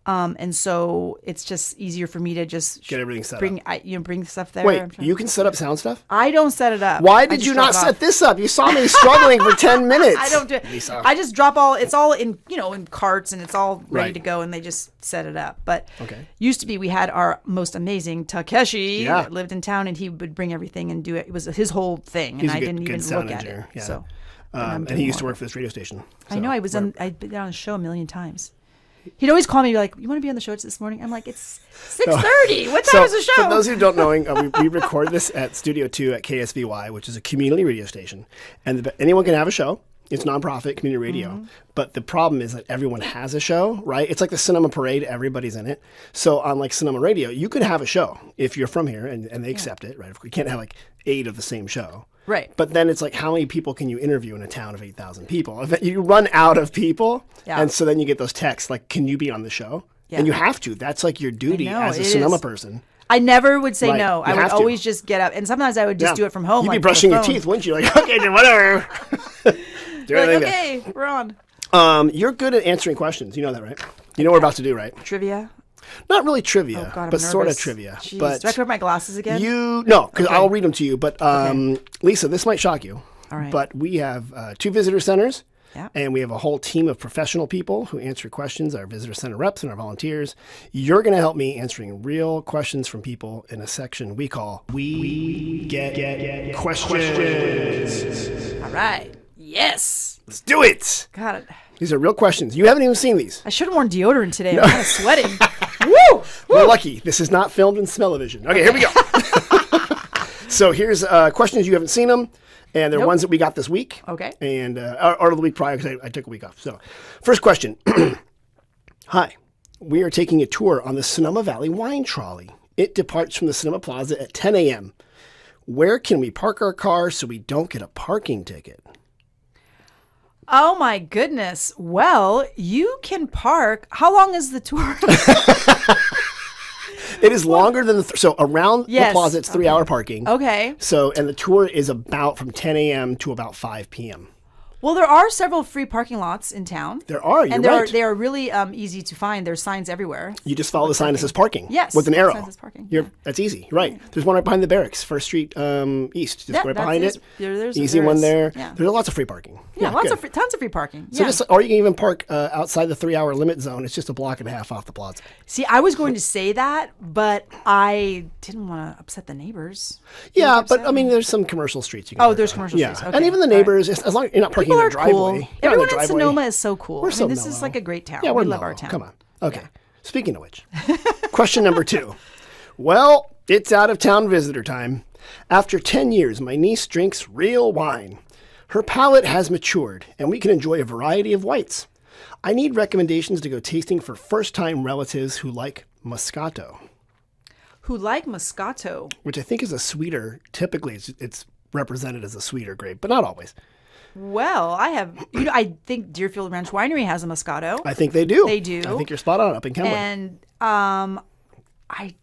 And so it's just easier for me to just Get everything set bring, up. bring stuff there. Wait, you can set up sound stuff? I don't set it up. Why did you not set this up? You saw me struggling for 10 minutes. I don't do it. Lisa. I just drop it's all in, in carts and it's all ready to go and they just set it up. But used to be, we had our most amazing Takeshi that lived in town and he would bring everything and do it. It was his whole thing and I didn't even look at it. Yeah. So, and he used to work for this radio station. So I know. I'd been on the show a million times. He'd always call me and be like, you want to be on the show this morning? I'm like, it's 6:30. What time is the show? For those who don't know, we record this at Studio 2 at KSVY, which is a community radio station. And anyone can have a show. It's nonprofit community radio. But the problem is that everyone has a show, right? It's like the Sonoma Parade. Everybody's in it. So on like Sonoma Radio, you could have a show if you're from here and they accept it, right? You can't have like 8 of the same show. Right. But then it's like, how many people can you interview in a town of 8,000 people? If you run out of people, and so then you get those texts like, can you be on the show? Yeah. And you have to. That's like your duty as a Sonoma person. I never would say no. I would always to. just get up. And sometimes I would just do it from home. You'd be brushing your teeth, wouldn't you? Like, okay, then whatever. Okay, we're on. You're good at answering questions. You know that, right? You know what we're about to do, right? Trivia? Not really trivia, God, but nervous. Sort of trivia. Jeez. But do I have to wear my glasses again? No, because I'll read them to you. But Lisa, this might shock you. All right. But we have 2 visitor centers. Yeah. And we have a whole team of professional people who answer questions, our visitor center reps and our volunteers. You're going to help me answering real questions from people in a section we call We Get Questions. All right. Yes. Let's do it. Got it. These are real questions. You haven't even seen these. I should have worn deodorant today. I'm kind of sweating. Woo! We're lucky. This is not filmed in smell-o-vision. Okay, here we go. So here's questions. You haven't seen them. And they're ones that we got this week. Okay. And or the week prior, because I took a week off. So first question. Hi. We are taking a tour on the Sonoma Valley Wine Trolley. It departs from the Sonoma Plaza at 10 a.m. Where can we park our car so we don't get a parking ticket? Oh, my goodness. Well, you can park. How long is the tour? It is longer than so around the plaza, it's 3-hour parking. Okay. So, and the tour is about from 10 a.m. to about 5 p.m. Well, there are several free parking lots in town. There are, you're and right. they are really easy to find. There's signs everywhere. You just follow the sign that says parking. Yes. With an arrow. The sign says parking. That's easy, right. There's one right behind the barracks, First Street East. Just right behind it. There's easy one there. Yeah. There's lots of free parking. Yeah, tons of free parking. So or you can even park outside the 3-hour limit zone. It's just a block and a half off the plaza. See, I was going to say that, but I didn't want to upset the neighbors. Yeah, but I mean, there's some commercial streets you can park there's on. commercial streets. Okay. And even the neighbors, as long as you're not parking in their driveway. Cool. Everyone in Sonoma is so cool. We're so this mellow. is like a great town. Yeah, we we're love mellow. our town. Come on. Okay. Yeah. Speaking of which, question number 2. Well, it's out of town visitor time. After 10 years, my niece drinks real wine. Her palate has matured, and we can enjoy a variety of whites. I need recommendations to go tasting for first-time relatives who like Moscato. Who like Moscato? Which I think is a sweeter. Typically, it's represented as a sweeter grape, but not always. Well, I think Deerfield Ranch Winery has a Moscato. I think they do. They do. I think you're spot on up in Kenwood. And I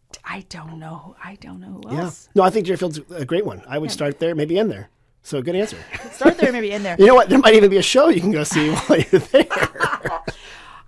don't know. I don't know who else. No, I think Deerfield's a great one. I would start there, maybe end there. So good answer. Start there, maybe end there. You know what? There might even be a show you can go see while you're there.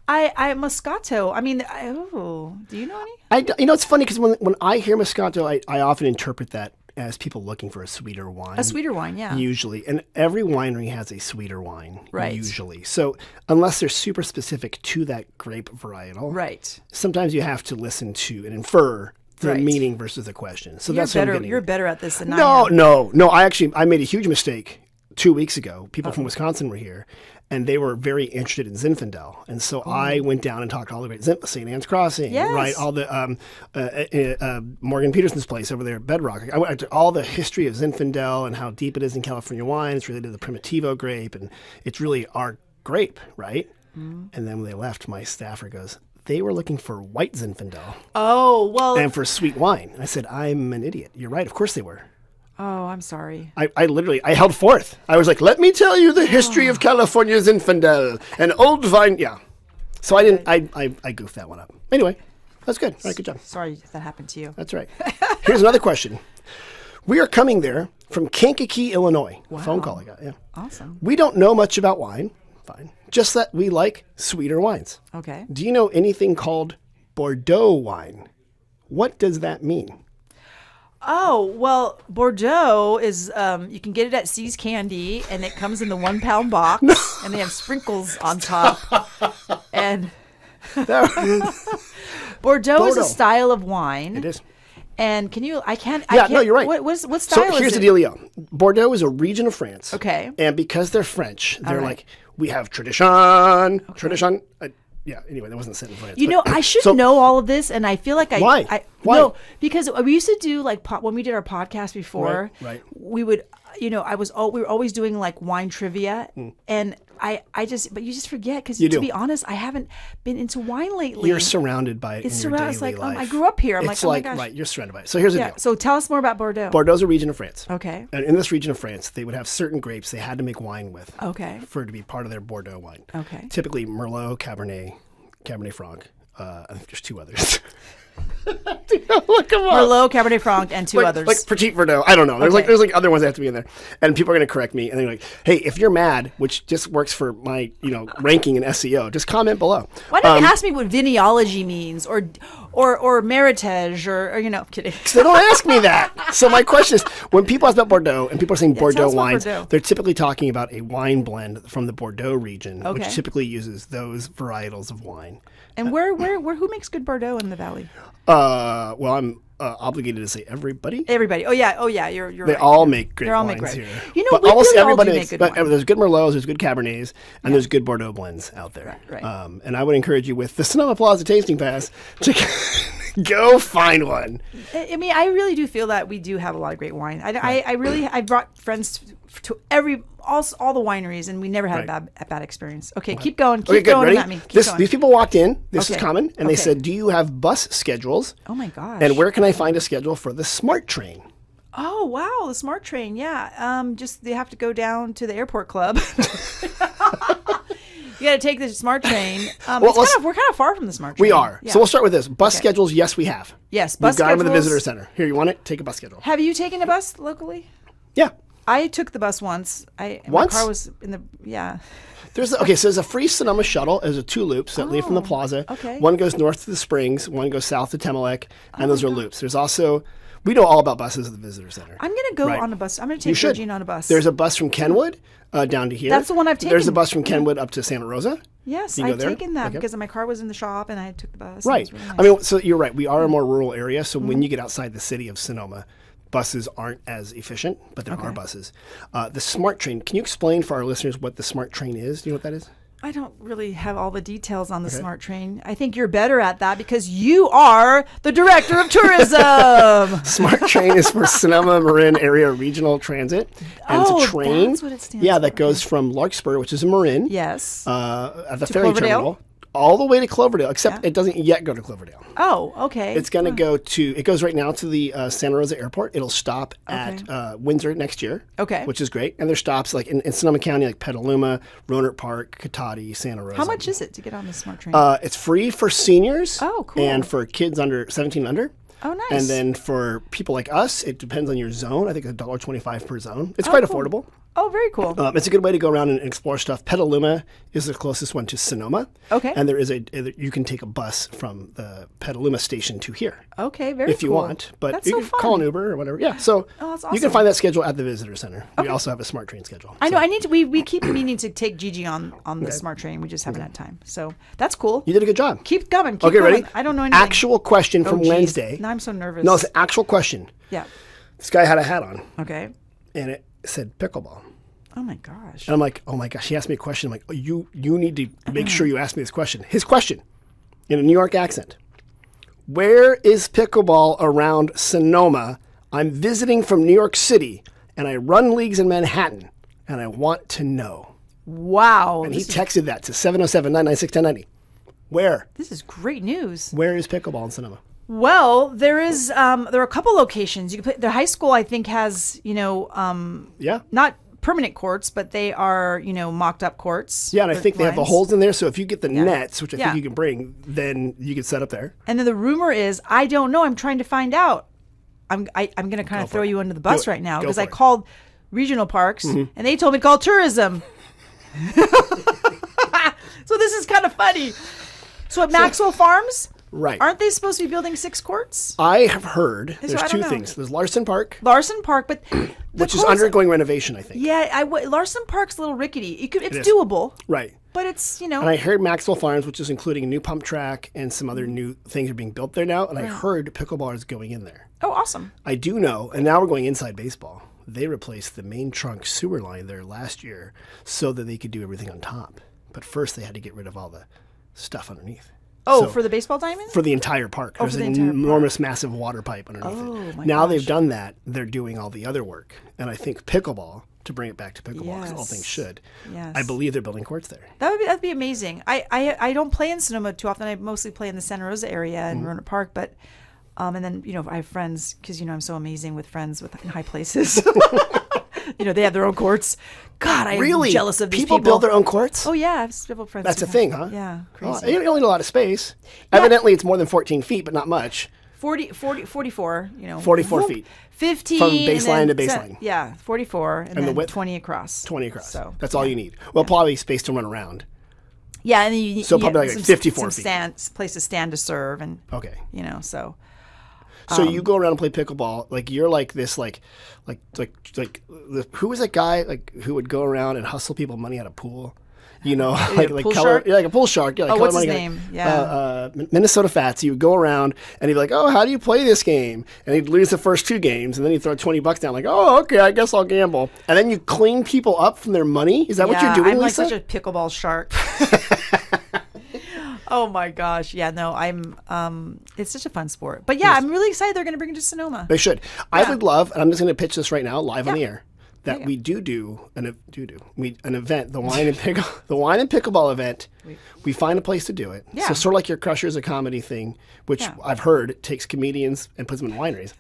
Moscato. I mean, do you know any? It's funny because when I hear Moscato, I often interpret that as people looking for a sweeter wine. A sweeter wine, yeah. Usually. And every winery has a sweeter wine, right. Usually. So unless they're super specific to that grape varietal, right. Sometimes you have to listen to and infer the meaning versus the question. So that's what I'm getting. You're better at this than I am. No. I made a huge mistake 2 weeks ago. People from Wisconsin were here, and they were very interested in Zinfandel. And so I went down and talked to all the great St. Anne's Crossing, right? All the Morgan Peterson's place over there at Bedrock. I went to all the history of Zinfandel and how deep it is in California wine. It's related to the Primitivo grape, and it's really our grape, right? And then when they left, my staffer goes, they were looking for white Zinfandel. Oh, well. And for sweet wine. And I said, I'm an idiot. You're right. Of course they were. Oh, I'm sorry. I held forth. I was like, let me tell you the history of California Zinfandel, an old vine. Yeah. So I goofed that one up. Anyway, that's good. All right, good job. Sorry if that happened to you. That's right. Here's another question. We are coming there from Kankakee, Illinois. Wow. Phone call I got, yeah. Awesome. We don't know much about wine. Fine. Just that we like sweeter wines. Okay. Do you know anything called Bordeaux wine. What does that mean? Oh, well, Bordeaux is, you can get it at See's Candy, and it comes in the 1 pound box, and they have sprinkles on top. And Bordeaux is a style of wine. It is. And can you, I can't. No, you're right. What style is it? So here's the dealio. Bordeaux is a region of France. Okay. And because they're French, they're right. like, we have tradition. Yeah, anyway, that wasn't said in France. You know, I should know all of this, and I feel like Why? Why? No, because we used to do like when we did our podcast before. Right. We would, we were always doing like wine trivia, and but you just forget because to be honest, I haven't been into wine lately. You're surrounded by it. It's in your surrounded. It's daily like life. I grew up here. I'm it's like, oh my gosh. Right, you're surrounded by it. So here's the deal. So tell us more about Bordeaux. Bordeaux's a region of France. Okay. And in this region of France, they would have certain grapes they had to make wine with. Okay. For it to be part of their Bordeaux wine. Okay. Typically Merlot, Cabernet Franc. I think there's 2 others. Look them up. Merlot, Cabernet Franc, and 2 others. Like Petit Verdot. I don't know. There's like other ones that have to be in there. And people are going to correct me. And they're like, hey, if you're mad, which just works for my, ranking in SEO, just comment below. Why don't you ask me what vinology means or meritage or kidding. They don't ask me that. So my question is, when people ask about Bordeaux and people are saying Bordeaux wines, they're typically talking about a wine blend from the Bordeaux region, which typically uses those varietals of wine. And who makes good Bordeaux in the valley? Well, I'm obligated to say everybody. Everybody. Oh yeah. You're They right. all make great They're all wines make great. here. But almost really everybody all do makes. make good But wine. there's good Merlots, there's good Cabernets, and there's good Bordeaux blends out there. Right. And I would encourage you with the Sonoma Plaza tasting pass to go find one. I mean, I really do feel that we do have a lot of great wine. I brought friends to all the wineries, and we never had a bad experience. Okay, keep going. Keep going ready? at me. These people walked in. This is common, and they said, "Do you have bus schedules?" Oh my gosh! And where can I find a schedule for the Smart Train? Oh wow, the Smart Train. Yeah. Just they have to go down to the airport club. You got to take the Smart Train. We're kind of far from the Smart Train. We are. Yeah. So we'll start with this. Bus schedules, yes, we have. Yes, bus We've got schedules. them at the visitor center. Here, you want it? Take a bus schedule. Have you taken a bus locally? Yeah. I took the bus once. My car was in the, So there's a free Sonoma shuttle. There's 2 loops that leave from the plaza. Okay. One goes north to the Springs, one goes south to Temelec, and those are loops. There's also, we know all about buses at the visitor center. I'm going to go on a bus. I'm going to take Georgine on a bus. There's a bus from Kenwood down to here. That's the one I've taken. There's a bus from Kenwood up to Santa Rosa. Yes, I've taken that because my car was in the shop and I took the bus. Right. Really nice. I mean, so you're right. We are a more rural area. So when you get outside the city of Sonoma, buses aren't as efficient, but there are buses. The Smart Train, can you explain for our listeners what the Smart Train is? Do you know what that is? I don't really have all the details on the Smart Train. I think you're better at that because you are the director of tourism. Smart Train is for Sonoma Marin Area Regional Transit. And it's a train. That's what it stands that for. goes from Larkspur, which is in Marin. Yes. At the To ferry Cloverdale? terminal. All the way to Cloverdale, except it doesn't yet go to Cloverdale. Oh, okay. It's going to it goes right now to the Santa Rosa Airport. It'll stop at Windsor next year. Okay. Which is great. And there's stops like in Sonoma County, like Petaluma, Rohnert Park, Cotati, Santa Rosa. How much is it to get on the Smart Train? It's free for seniors. Oh, cool. And for kids under 17 under. Oh, nice. And then for people like us, it depends on your zone. I think $1.25 per zone. It's quite affordable. Oh, very cool. It's a good way to go around and explore stuff. Petaluma is the closest one to Sonoma. Okay. And there is you can take a bus from the Petaluma station to here. Okay, very cool. If you want. But that's you so can fun. call an Uber or whatever. Yeah. So that's you awesome. can find that schedule at the visitor center. Okay. We also have a Smart Train schedule. I know. I need to. We keep meaning to take Gigi on the Smart Train. We just haven't had time. So that's cool. You did a good job. Keep coming. Okay, going. ready? I don't know anything. Actual question from geez. Wednesday. Now I'm so nervous. No, it's an actual question. Yeah. This guy had a hat on. Okay. And it said pickleball. Oh my gosh. And I'm like, oh my gosh, he asked me a question. I'm like, oh, you need to make sure you ask me this question. His question, in a New York accent. Where is pickleball around Sonoma? I'm visiting from New York City, and I run leagues in Manhattan, and I want to know. Wow. And he texted that to 707-996-1090. Where? This is great news. Where is pickleball in Sonoma? Well, there is. There are a couple locations. You can play. The high school, I think, has not permanent courts, but they are mocked up courts. Yeah, and I think they have the holes in there. So if you get the nets, which I think Yeah. you can bring, then you can set up there. And then the rumor is, I don't know. I'm trying to find out. I'm going to kind of throw you under the bus right now because I called regional parks and they told me to call tourism. So this is kind of funny. So at Maxwell Farms, Right. Aren't they supposed to be building 6 courts? I have heard So there's I don't two know. things. There's Larson Park, Larson Park, but which is undergoing renovation, I think. Yeah, Larson Park's a little rickety. It's is. doable, Right. but it's And I heard Maxwell Farms, which is including a new pump track and some other new things are being built there now. And I heard pickleball is going in there. oh, awesome. I do know, and now we're going inside baseball. They replaced the main trunk sewer line there last year so that they could do everything on top. But first, they had to get rid of all the stuff underneath. Oh, So- for the baseball diamond? for the entire park. There's for the an entire park. enormous, massive water pipe underneath Oh, it. my Now they've gosh. done that. They're doing all the other work. And I think pickleball, to bring it back to pickleball, because all Yes. things should, Yes. I believe they're building courts there. That'd be amazing. I don't play in Sonoma too often. I mostly play in the Santa Rosa area and Mm-hmm. Roanoke Park, but and then I have friends because I'm so amazing with friends with in high places. They have their own courts. God, I'm Really? jealous of these people build their own courts? Oh yeah, I have several friends. That's who a have- thing, huh? Yeah, Oh, crazy. you don't need a lot of space. Evidently, it's more than 14 feet, but not much. 44, 44 feet. 15 From and baseline then to baseline. Yeah, 44 and the then width? 20 across. 20 across. So That's all you need. Well, probably space to run around. yeah, and then you So you probably get like 54 feet. place to stand to serve, and Okay. so So you go around and play pickleball, like you're like this, like who was that guy like who would go around and hustle people money out of pool? Like pool color, shark? yeah, like a pool shark. Yeah, like Oh, color what's his money, name? like, Yeah. Minnesota Fats. He would go around and he'd be like, "Oh, how do you play this game?" And he'd lose the first 2 games, and then he'd throw $20 down, like, "Oh, okay, I guess I'll gamble." And then you clean people up from their money. Is that what you're doing, I'm Lisa? like such a pickleball shark. Oh my gosh. Yeah, no, it's such a fun sport. But yeah, I'm really excited they're going to bring it to Sonoma. They should. I would love, and I'm just going to pitch this right now, live on the air, that Yeah. we do an event, the wine and pickleball event. We find a place to do it. Yeah. So sort of like your Crushers a comedy thing, which Yeah. I've heard takes comedians and puts them in wineries.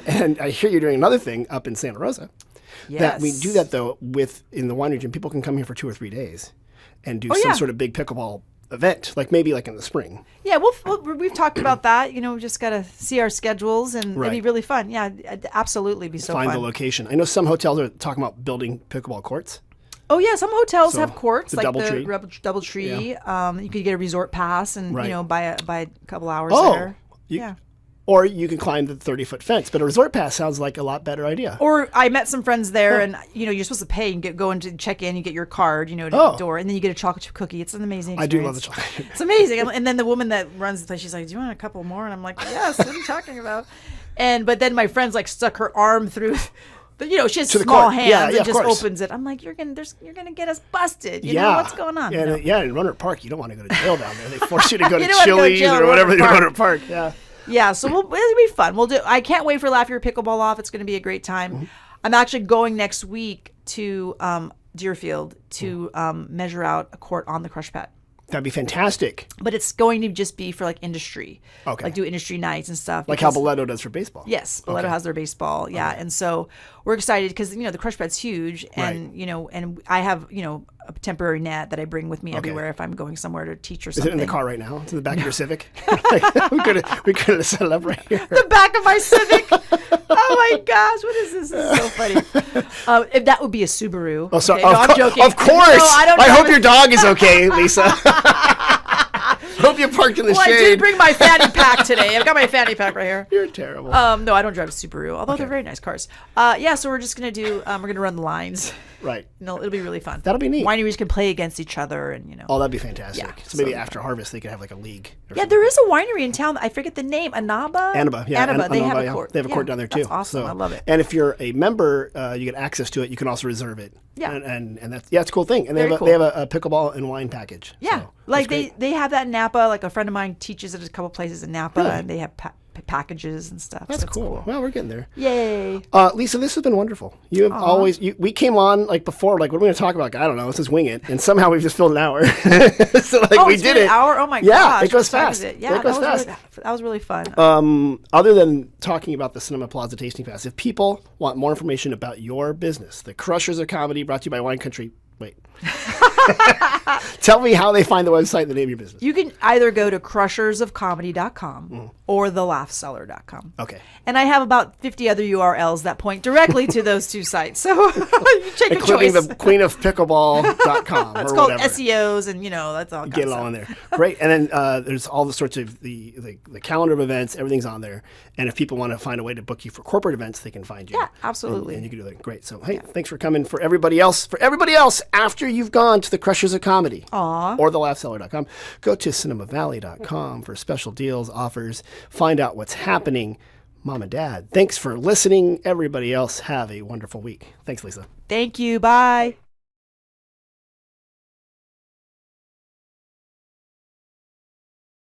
And I hear you're doing another thing up in Santa Rosa. That we Yes. do that though in the winery gym. People can come here for 2 or 3 days and do Oh, some yeah. sort of big pickleball event, like maybe like in the spring. Yeah, we've talked about that. We just got to see our schedules, and it'd be Right. really fun. Yeah, it'd absolutely be so Find the fun. location. I know some hotels are talking about building pickleball courts. Oh yeah, some hotels So, have courts the like DoubleTree. DoubleTree. You could get a resort pass and Right. buy a couple hours Oh, there. Yeah. Or you can climb the 30-foot fence. But a resort pass sounds like a lot better idea. Or I met some friends there, and you're supposed to pay and go into check in. You get your card, to the door, and then you get a chocolate chip cookie. It's an amazing I experience. do love the chocolate. It's amazing. And then the woman that runs the place, she's like, "Do you want a couple more?" And I'm like, "Yes." What are you talking about? But then my friend's like stuck her arm through. But she has To the small court. hands Yeah, and of just course. opens it. I'm like, you're gonna get us busted. You Yeah. know what's going on? And, No. in Roanoke Park, you don't want to go to jail down there. They force you to go to You don't wanna go to Chili's jail or in whatever they do in Roanoke Roanoke Park. Yeah. Yeah, so it'll be fun. We'll do. I can't wait for Laugh Your Pickleball Off. It's going to be a great time. Mm-hmm. I'm actually going next week to Deerfield to measure out a court on the crush pad. That'd be fantastic. But it's going to just be for like industry. Okay. Like do industry nights and stuff. Like how because- Boleto does for baseball. Yes, Boleto has their baseball. Yeah, and so we're excited because the crush pad's huge, and and I have a temporary net that I bring with me everywhere if I'm going somewhere to teach or Is something. it in the car right now? It's in the back of your Civic? we could have set it up right here. The back of my Civic. Oh my gosh, what is this? This is so funny. If that would be a Subaru. Oh, sorry. Okay, no, I'm joking. Of course. No, I don't I drive hope a- your dog is okay, Lisa. Hope you parked in the Well, I shade. did bring my fanny pack today. I've got my fanny pack right here. You're terrible. No, I don't drive a Subaru, although they're very nice cars. Yeah, so we're just gonna do. We're gonna run the lines. right. It'll be really fun. That'll be neat. Wineries can play against each other, and Oh, that'd be fantastic. Yeah, so maybe so- after harvest, they could have like a league. Or Yeah, something. there is a winery in town. I forget the name. Anaba. Yeah. Anaba. They have Anaba, a yeah. court. They have a court Yeah, down there too. That's awesome. I love it. And if you're a member, you get access to it. You can also reserve it. Yeah. And that's it's a cool thing. And Very they cool. have a pickleball and wine package. Yeah, So like that's great. they have that in Napa. Like a friend of mine teaches at a couple places in Napa, Really? and they have packages and stuff. That's so it's cool. Well, we're getting there. Yay! Lisa, this has been wonderful. You have always. We came on like before. Like, what are we going to talk about? I don't know. Let's just wing it. And somehow we've just filled an hour. So like we It's did been it. an hour. Oh my Yeah, gosh! it goes what time fast. is it? It Yeah, goes that was fast. that was really fun. Other than talking about the Sonoma Plaza Tasting Fest, if people want more information about your business, the Crushers of Comedy, brought to you by Wine Country. Wait. Tell me how they find the website and the name of your business. You can either go to crushersofcomedy.com or thelaughcellar.com. Okay. And I have about 50 other URLs that point directly to those two sites. So you take Including a choice. the queenofpickleball.com It's or called whatever. SEOs and, that's all. Get it all in there. Great. And then there's all the sorts of the calendar of events. Everything's on there. And if people want to find a way to book you for corporate events, they can find you. Yeah, absolutely. And you can do that. Great. So, hey, thanks for coming. For everybody else, after you've gone to the Crushers of Comedy or thelaughcellar.com, go to sonomavalley.com for special deals, offers, find out what's happening. Mom and Dad, thanks for listening. Everybody else, have a wonderful week. Thanks, Lisa. Thank you. Bye.